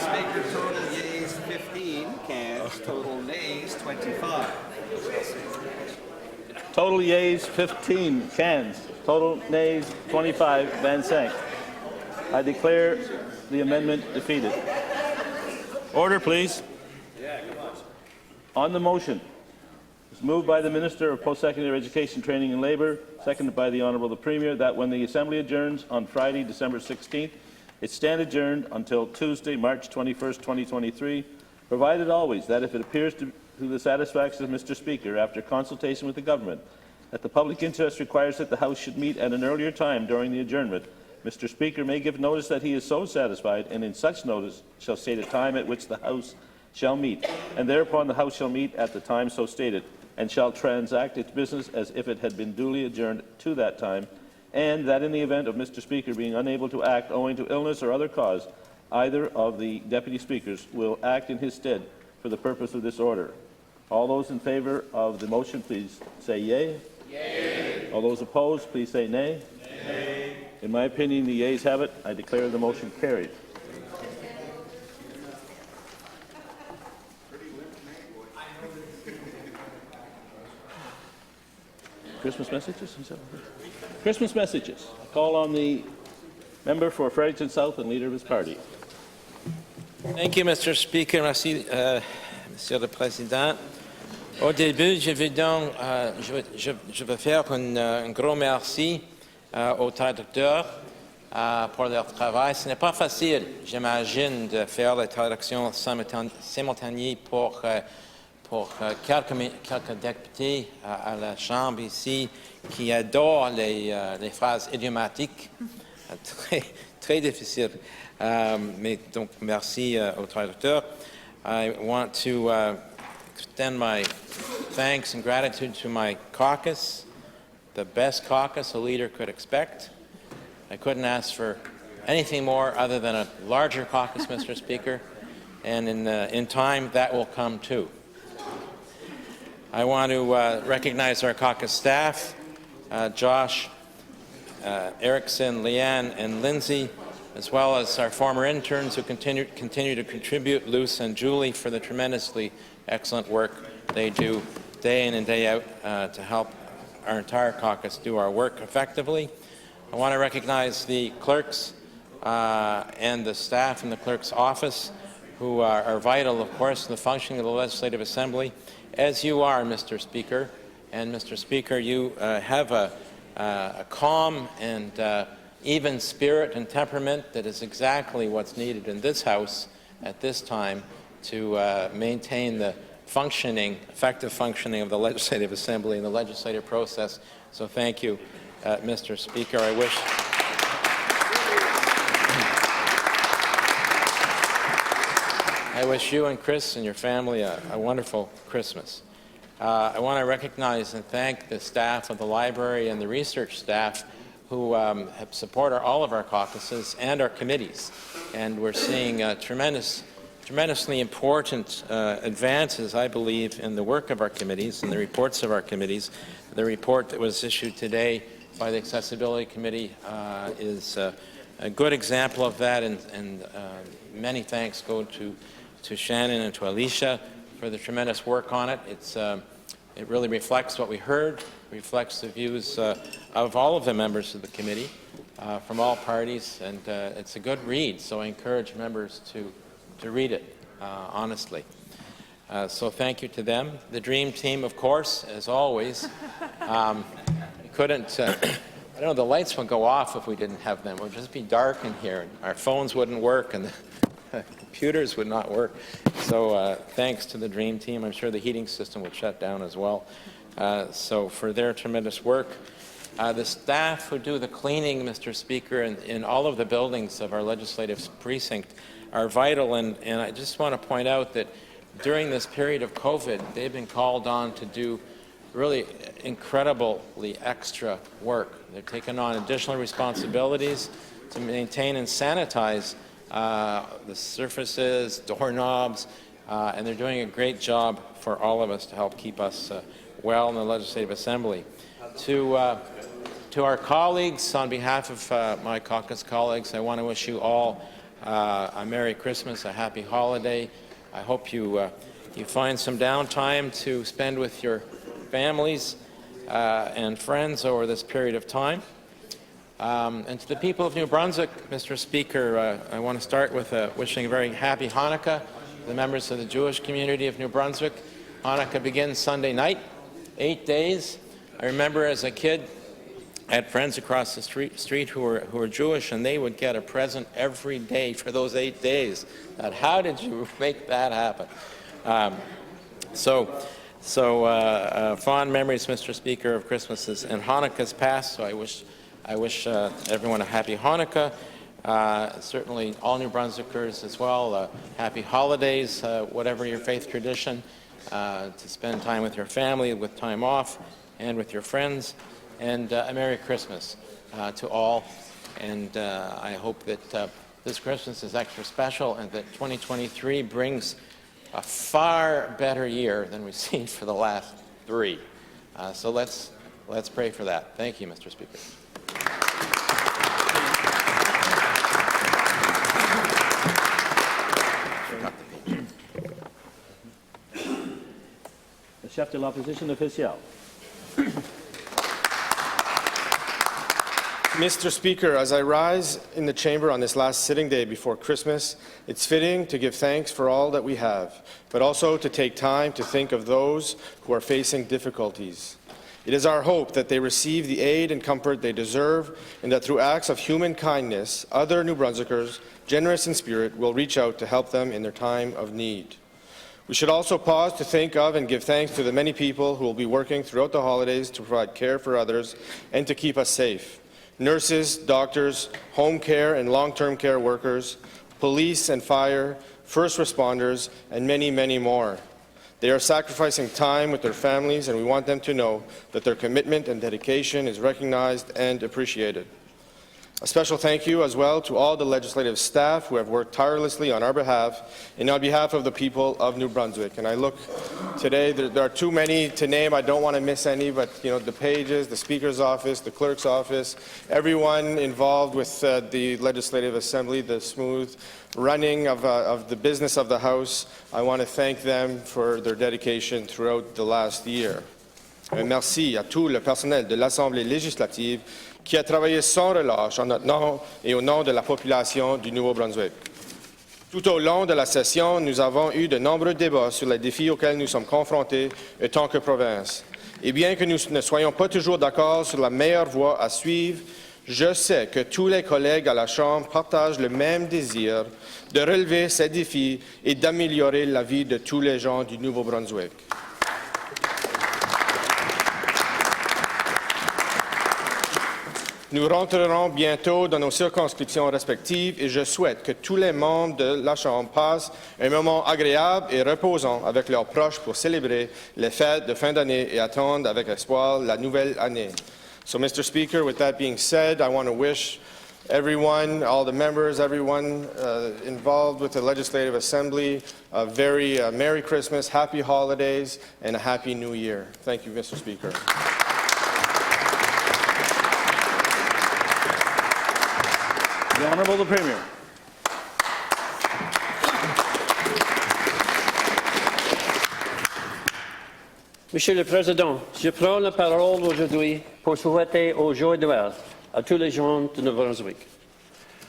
Speaker, total yeas 15, cans, total nays 25. Total yeas, 15. Cans. Total nays, 25. Van Sank. I declare the amendment defeated. Order, please. On the motion, it's moved by the Minister of Post-Secondary Education, Training and Labour, seconded by the Honourable the Premier, that when the Assembly adjourns on Friday, December 16th, it stand adjourned until Tuesday, March 21st, 2023, provided always that if it appears to the satisfaction of Mr. Speaker, after consultation with the Government, that the public interest requires that the House should meet at an earlier time during the adjournment, Mr. Speaker may give notice that he is so satisfied, and in such notice shall state a time at which the House shall meet, and thereupon the House shall meet at the time so stated, and shall transact its business as if it had been duly adjourned to that time, and that in the event of Mr. Speaker being unable to act owing to illness or other cause, either of the Deputy Speakers will act in his stead for the purpose of this order. All those in favour of the motion, please say yea. Yea. All those opposed, please say nay. Nay. In my opinion, the yeas have it. I declare the motion carried. Christmas messages? Christmas messages. I call on the member for Fredericton South and leader of his party. Thank you, Mr. Speaker. Merci, Monsieur le Président. Au début, je veux faire un gros merci aux traducteurs pour leur travail. Ce n'est pas facile, j'imagine, de faire la traduction simultanée pour quelques députés à la Chambre ici qui adorent les phrases idiomatiques. Très difficile. Mais donc, merci aux traducteurs. I want to extend my thanks and gratitude to my caucus, the best caucus a leader could expect. I couldn't ask for anything more other than a larger caucus, Mr. Speaker, and in time that will come too. I want to recognize our caucus staff, Josh, Erickson, Leanne, and Lindsay, as well as our former interns who continue to contribute, Luce and Julie, for the tremendously excellent work they do day in and day out to help our entire caucus do our work effectively. I want to recognize the clerks and the staff in the clerk's office who are vital, of course, to the functioning of the Legislative Assembly, as you are, Mr. Speaker. And, Mr. Speaker, you have a calm and even spirit and temperament that is exactly what's needed in this House at this time to maintain the effective functioning of the Legislative Assembly and the legislative process. So thank you, Mr. Speaker. I wish you and Chris and your family a wonderful Christmas. I want to recognize and thank the staff of the library and the research staff who have supported all of our caucuses and our committees. And we're seeing tremendously important advances, I believe, in the work of our committees and the reports of our committees. The report that was issued today by the Accessibility Committee is a good example of that, and many thanks go to Shannon and to Alicia for the tremendous work on it. It really reflects what we heard, reflects the views of all of the members of the committee from all parties, and it's a good read, so I encourage members to read it honestly. So thank you to them. The Dream Team, of course, as always. Couldn't, I don't know, the lights would go off if we didn't have them. It would just be dark in here, and our phones wouldn't work, and the computers would not work. So thanks to the Dream Team. I'm sure the heating system would shut down as well. So for their tremendous work. The staff who do the cleaning, Mr. Speaker, in all of the buildings of our legislative precinct are vital, and I just want to point out that during this period of COVID, they've been called on to do really incredibly extra work. They're taking on additional responsibilities to maintain and sanitize the surfaces, doorknobs, and they're doing a great job for all of us to help keep us well in the Legislative Assembly. To our colleagues, on behalf of my caucus colleagues, I want to wish you all a Merry Christmas, a Happy Holiday. I hope you find some downtime to spend with your families. and friends over this period of time. And to the people of New Brunswick, Mr. Speaker, I want to start with wishing a very happy Hanukkah to the members of the Jewish community of New Brunswick. Hanukkah begins Sunday night, 8 days. I remember as a kid, I had friends across the street who were Jewish, and they would get a present every day for those 8 days. How did you make that happen? Fond memories, Mr. Speaker, of Christmases and Hanukkah's past. So I wish everyone a happy Hanukkah. Certainly, all New Brunswickers as well. Happy holidays, whatever your faith tradition. To spend time with your family, with time off, and with your friends. And a Merry Christmas to all. And I hope that this Christmas is extra special and that 2023 brings a far better year than we've seen for the last 3. So let's pray for that. Thank you, Mr. Speaker. Le chef de l'opposition officielle. Mr. Speaker, as I rise in the chamber on this last sitting day before Christmas, it's fitting to give thanks for all that we have, but also to take time to think of those who are facing difficulties. It is our hope that they receive the aid and comfort they deserve, and that through acts of human kindness, other New Brunswickers, generous in spirit, will reach out to help them in their time of need. We should also pause to think of and give thanks to the many people who will be working throughout the holidays to provide care for others and to keep us safe. Nurses, doctors, home care and long-term care workers, police and fire, first responders, and many, many more. They are sacrificing time with their families, and we want them to know that their commitment and dedication is recognized and appreciated. A special thank you as well to all the legislative staff who have worked tirelessly on our behalf and on behalf of the people of New Brunswick. And I look today, there are too many to name. I don't want to miss any, but the pages, the Speaker's office, the Clerk's office, everyone involved with the Legislative Assembly, the smooth running of the business of the House. I want to thank them for their dedication throughout the last year. Merci à tout le personnel de l'Assemblée législative qui a travaillé sans relâche en notre nom et au nom de la population du Nouveau-Brunswick. Tout au long de la session, nous avons eu de nombreux débats sur les défis auxquels nous sommes confrontés en tant que province. Et bien que nous ne soyons pas toujours d'accord sur la meilleure voie à suivre, je sais que tous les collègues à la Chambre partagent le même désir de relever ces défis et d'améliorer la vie de tous les gens du Nouveau-Brunswick. Nous rentrerons bientôt dans nos circonscriptions respectives et je souhaite que tous les membres de la Chambre passent un moment agréable et reposant avec leurs proches pour célébrer les fêtes de fin d'année et attendre avec espoir la nouvelle année. So, Mr. Speaker, with that being said, I want to wish everyone, all the members, everyone involved with the Legislative Assembly, a very Merry Christmas, Happy Holidays, and a Happy New Year. Thank you, Mr. Speaker. The Honourable the Premier. Monsieur le Président, je prends la parole aujourd'hui pour souhaiter au joyeux Noël à tous les gens de New-Brunswick.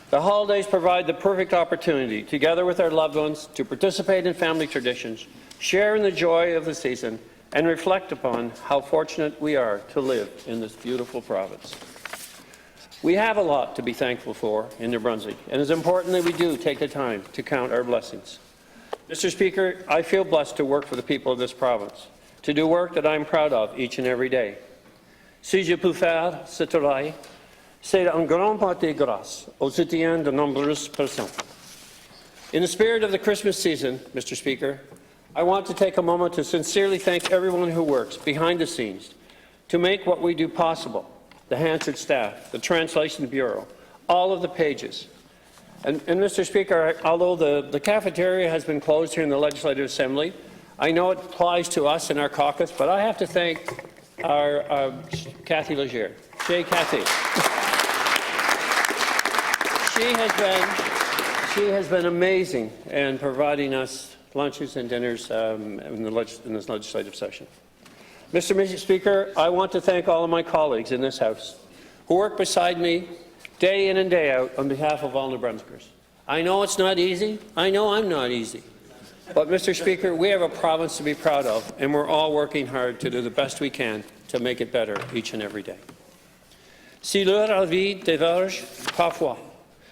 The holidays provide the perfect opportunity, together with our loved ones, to participate in family traditions, share in the joy of the season, and reflect upon how fortunate we are to live in this beautiful province. We have a lot to be thankful for in New Brunswick, and it's important that we do take the time to count our blessings. Mr. Speaker, I feel blessed to work for the people of this province, to do work that I'm proud of each and every day. Si je peux faire ce travail, c'est en grande partie grâce au soutien de nombreuses personnes. In the spirit of the Christmas season, Mr. Speaker, I want to take a moment to sincerely thank everyone who works behind the scenes to make what we do possible. The Hansard staff, the Translation Bureau, all of the pages. And Mr. Speaker, although the cafeteria has been closed here in the Legislative Assembly, I know it applies to us in our caucus, but I have to thank our Cathy Legier. Kathy. She has been amazing in providing us lunches and dinners in this legislative session. Mr. Speaker, I want to thank all of my colleagues in this House who work beside me day in and day out on behalf of all New Brunswickers. I know it's not easy. I know I'm not easy. But, Mr. Speaker, we have a province to be proud of, and we're all working hard to do the best we can to make it better each and every day. Si leur avis diverge parfois,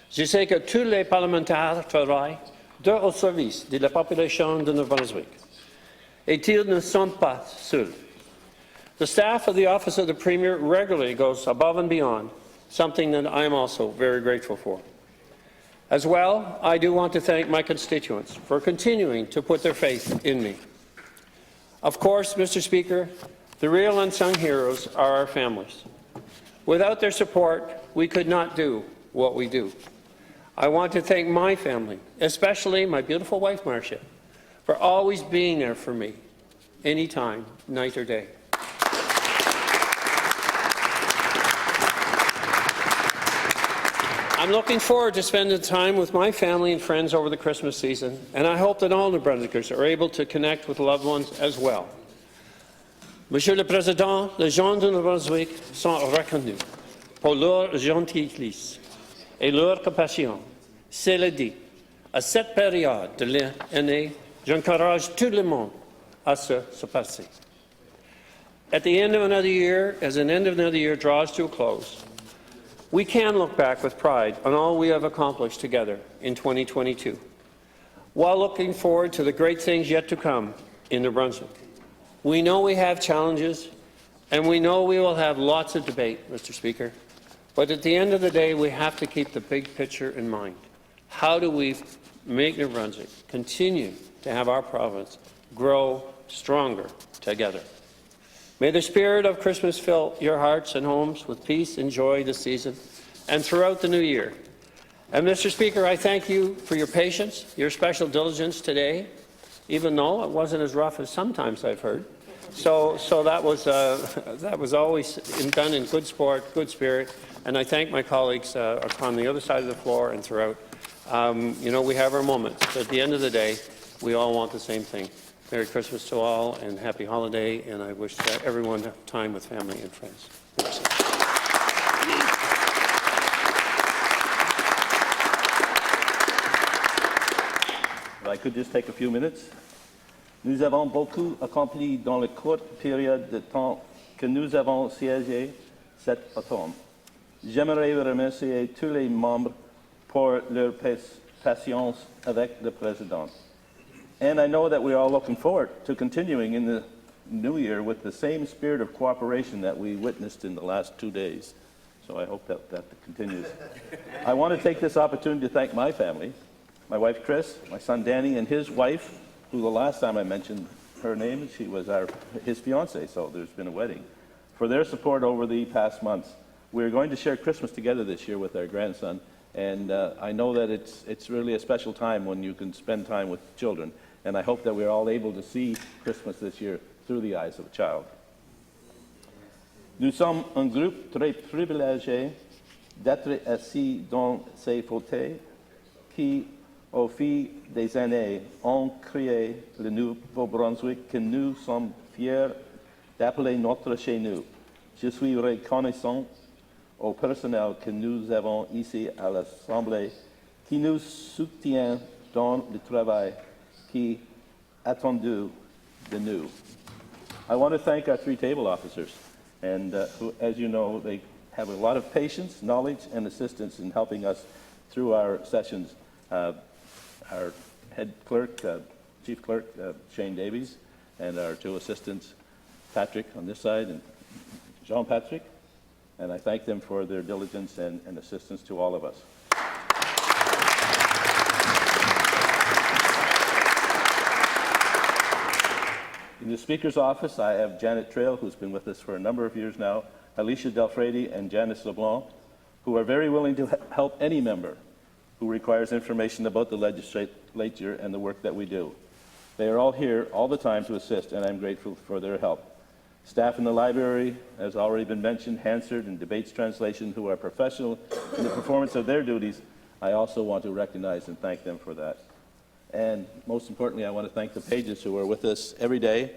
je sais que tous les parlementaires travaillent au service de la population de New-Brunswick, et ils ne sont pas seuls. The staff of the Office of the Premier regularly goes above and beyond, something that I am also very grateful for. As well, I do want to thank my constituents for continuing to put their faith in me. Of course, Mr. Speaker, the real unsung heroes are our families. Without their support, we could not do what we do. I want to thank my family, especially my beautiful wife, Marcia, for always being there for me, anytime, night or day. I'm looking forward to spending time with my family and friends over the Christmas season, and I hope that all New Brunswickers are able to connect with loved ones as well. Monsieur le Président, les gens de New Brunswick sont reconnus pour leur gentillesse et leur compassion. Cela dit, à cette période de l'année, j'encourage tout le monde à se passer. At the end of another year, as an end of another year draws to a close, we can look back with pride on all we have accomplished together in 2022, while looking forward to the great things yet to come in New Brunswick. We know we have challenges, and we know we will have lots of debate, Mr. Speaker, but at the end of the day, we have to keep the big picture in mind. How do we make New Brunswick continue to have our province grow stronger together? May the spirit of Christmas fill your hearts and homes with peace and joy this season and throughout the new year. And, Mr. Speaker, I thank you for your patience, your special diligence today, even though it wasn't as rough as sometimes I've heard. So that was always done in good sport, good spirit, and I thank my colleagues on the other side of the floor and throughout. You know, we have our moments, but at the end of the day, we all want the same thing. Merry Christmas to all and happy holiday, and I wish everyone time with family and friends. Merci. If I could just take a few minutes. Nous avons beaucoup accompli dans la courte période de temps que nous avons siégé cet automne. J'aimerais remercier tous les membres pour leur patience avec le président. And I know that we are all looking forward to continuing in the new year with the same spirit of cooperation that we witnessed in the last 2 days. So I hope that continues. I want to take this opportunity to thank my family, my wife Chris, my son Danny, and his wife, who the last time I mentioned her name, she was his fiancée, so there's been a wedding, for their support over the past months. We're going to share Christmas together this year with our grandson, and I know that it's really a special time when you can spend time with children. And I hope that we're all able to see Christmas this year through the eyes of a child. Nous sommes un groupe très privilégié d'être assis dans ces fauteuils qui, au fil des années, ont créé le Nouveau-Brunswick que nous sommes fiers d'appeler notre chez nous. Je suis reconnaissant au personnel que nous avons ici à l'Assemblée qui nous soutient dans le travail attendu de nous. I want to thank our three table officers, and who, as you know, they have a lot of patience, knowledge, and assistance in helping us through our sessions. Our head clerk, chief clerk, Shane Davies, and our two assistants, Patrick on this side and Jean-Patrick, and I thank them for their diligence and assistance to all of us. In the Speaker's office, I have Janet Trail, who's been with us for a number of years now, Alicia Delfredi and Janice LeBlanc, who are very willing to help any member who requires information about the legislature and the work that we do. They are all here all the time to assist, and I'm grateful for their help. Staff in the library, as already been mentioned, Hansard and Debates Translation, who are professional in the performance of their duties, I also want to recognize and thank them for that. And most importantly, I want to thank the pages who are with us every day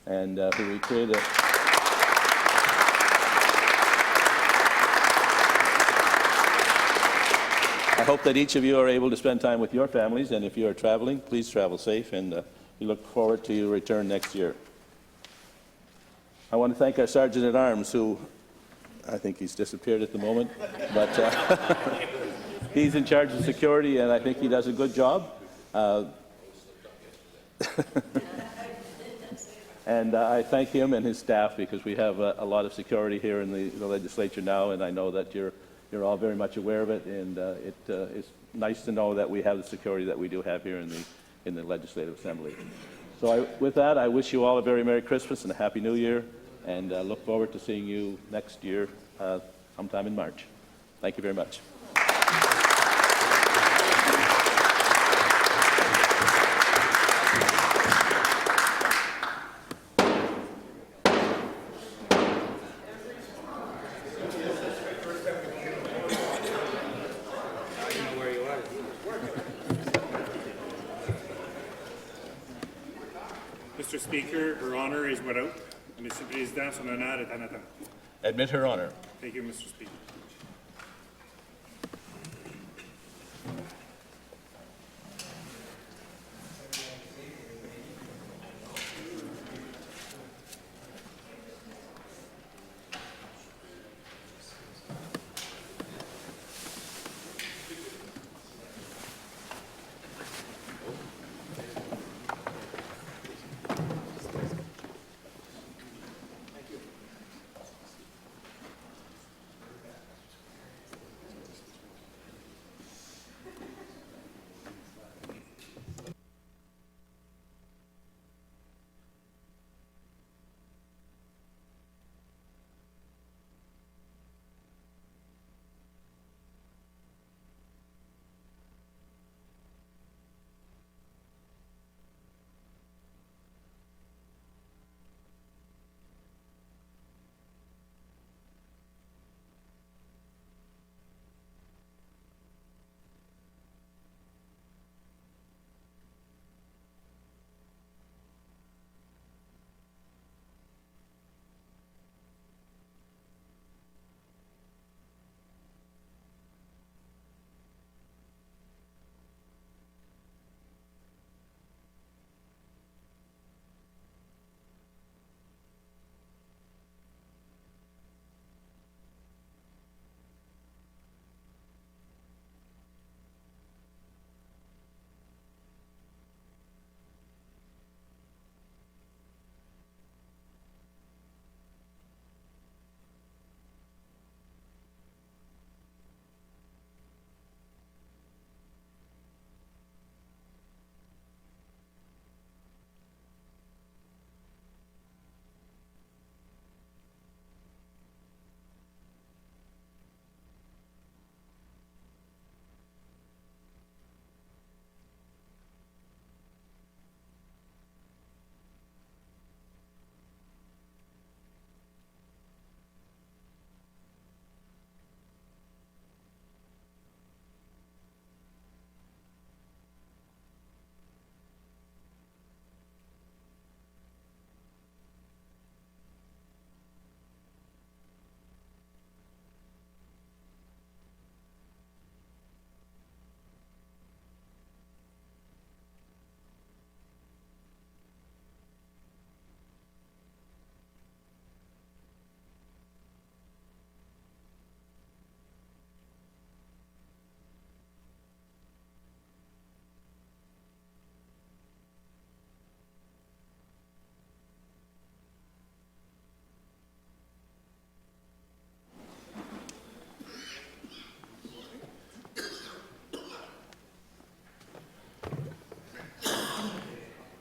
and who we create a I hope that each of you are able to spend time with your families, and if you are traveling, please travel safe, and we look forward to your return next year. I want to thank our Sergeant-at-Arms, who I think he's disappeared at the moment, but he's in charge of security, and I think he does a good job. And I thank him and his staff, because we have a lot of security here in the legislature now, and I know that you're all very much aware of it, and it's nice to know that we have the security that we do have here in the Legislative Assembly. So with that, I wish you all a very Merry Christmas and a Happy New Year, and look forward to seeing you next year sometime in March. Thank you very much. Mr. Speaker, Her Honour is without. Mr. Président, son honneur est en attente. Admit Her Honor. Thank you, Mr. Speaker.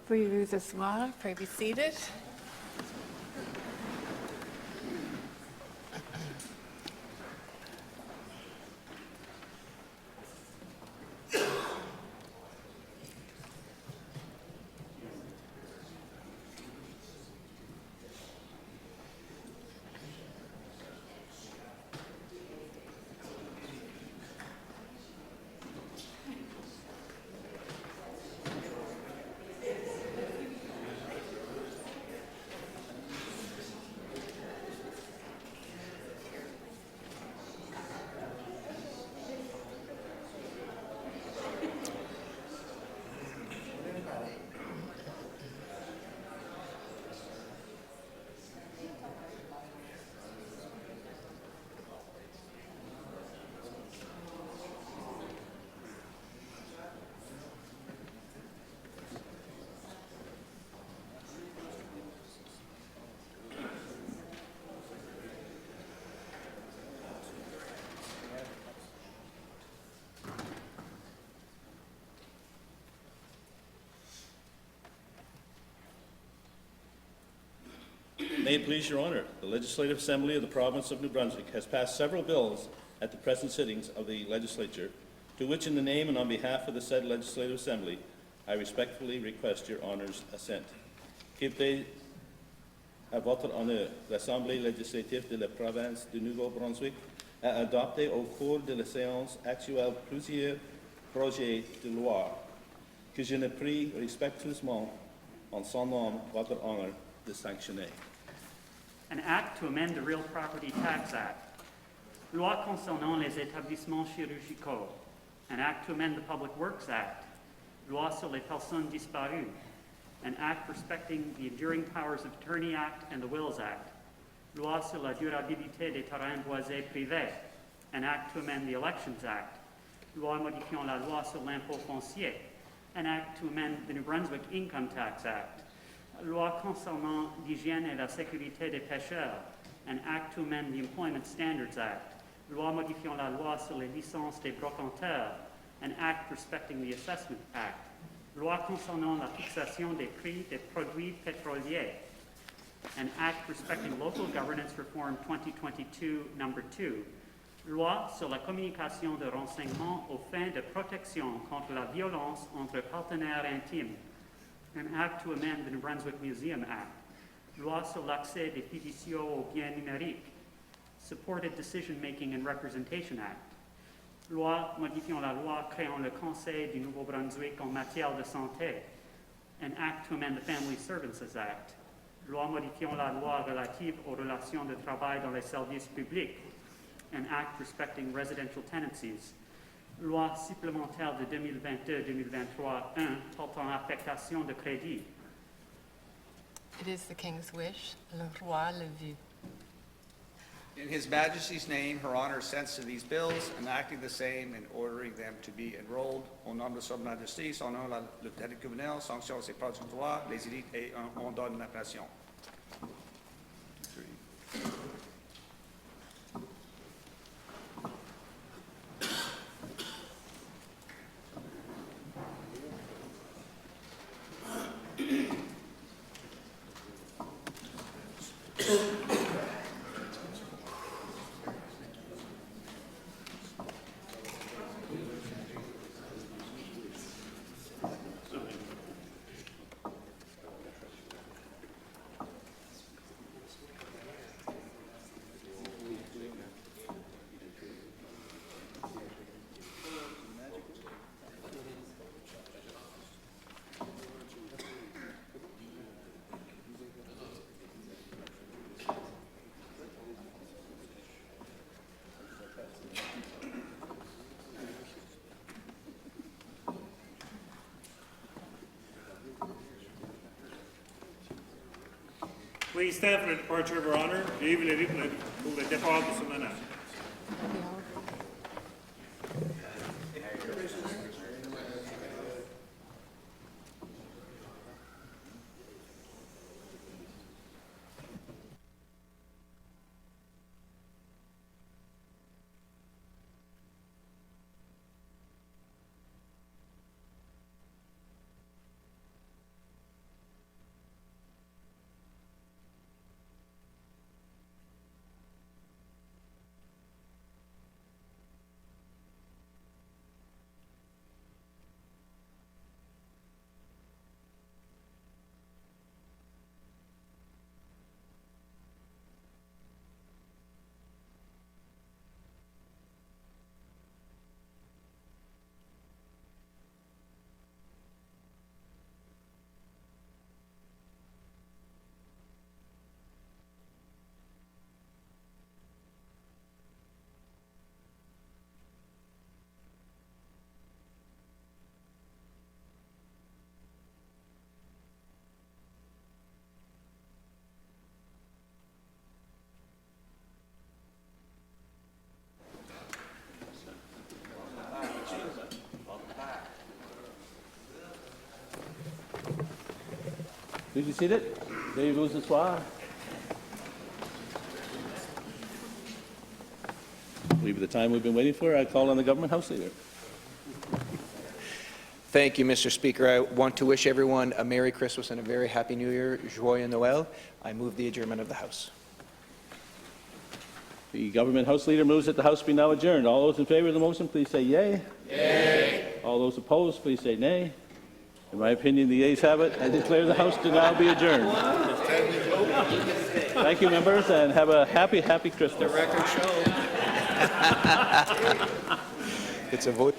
Veuillez vous asseoir, veuillez be seated. May it please your honour, the Legislative Assembly of the Province of New Brunswick has passed several bills at the present sittings of the Legislature, to which in the name and on behalf of the said Legislative Assembly, I respectfully request your honour's assent. Qu'il à votre honneur, l'Assemblée législative de la province du Nouveau-Brunswick a adopté au cours de la séance actuelle plusieurs projets de loi que je ne prie respectueusement en son nom votre honneur de sanctionner. An act to amend the Real Property Tax Act. Loi concernant les établissements chirurgicaux. An act to amend the Public Works Act. Loi sur les personnes disparues. An act respecting the Enduring Powers of Attorney Act and the Wills Act. Loi sur la durabilité des terrains boisés privés. An act to amend the Elections Act. Loi modifiant la loi sur l'impôt foncier. An act to amend the New Brunswick Income Tax Act. Loi concernant l'hygiène et la sécurité des pêcheurs. An act to amend the Employment Standards Act. Loi modifiant la loi sur les licences des brocanteurs. An act respecting the Assessment Act. Loi concernant la fixation des prix des produits pétroliers. An act respecting local governance reform 2022, number 2. Loi sur la communication de renseignements aux fins de protection contre la violence entre partenaires intimes. An act to amend the New Brunswick Museum Act. Loi sur l'accès des fiduciaux aux biens numériques. Supported Decision-Making and Representation Act. Loi modifiant la loi créant le Conseil du Nouveau-Brunswick en matière de santé. An act to amend the Family Services Act. Loi modifiant la loi relative aux relations de travail dans les services publics. An act respecting residential tenancies. Loi supplémentaire de 2022-2023-1 portant affectation de crédit. It is the King's wish. Le roi le veut. In His Majesty's name, Her Honour assents to these bills, enacting the same and ordering them to be enrolled. Au nom de Son Majesté, son nom le lieutenant gouverneur, sanction ces projets de loi, les élites et on donne la nation. Please stand for the departure of Her Honour. Vive le rythme pour le départ de son honneur. Please be seated. Levez-vous ce soir. I believe the time we've been waiting for, I call on the Government House Leader. Thank you, Mr. Speaker. I want to wish everyone a Merry Christmas and a very Happy New Year. Joyeux Noël. I move the adjournment of the House. The Government House Leader moves that the House be now adjourned. All those in favor of the motion, please say yea. Yea. All those opposed, please say nay. In my opinion, the ayes have it. I declare the House to now be adjourned. Thank you, members, and have a happy Christmas. The record show. It's a vote.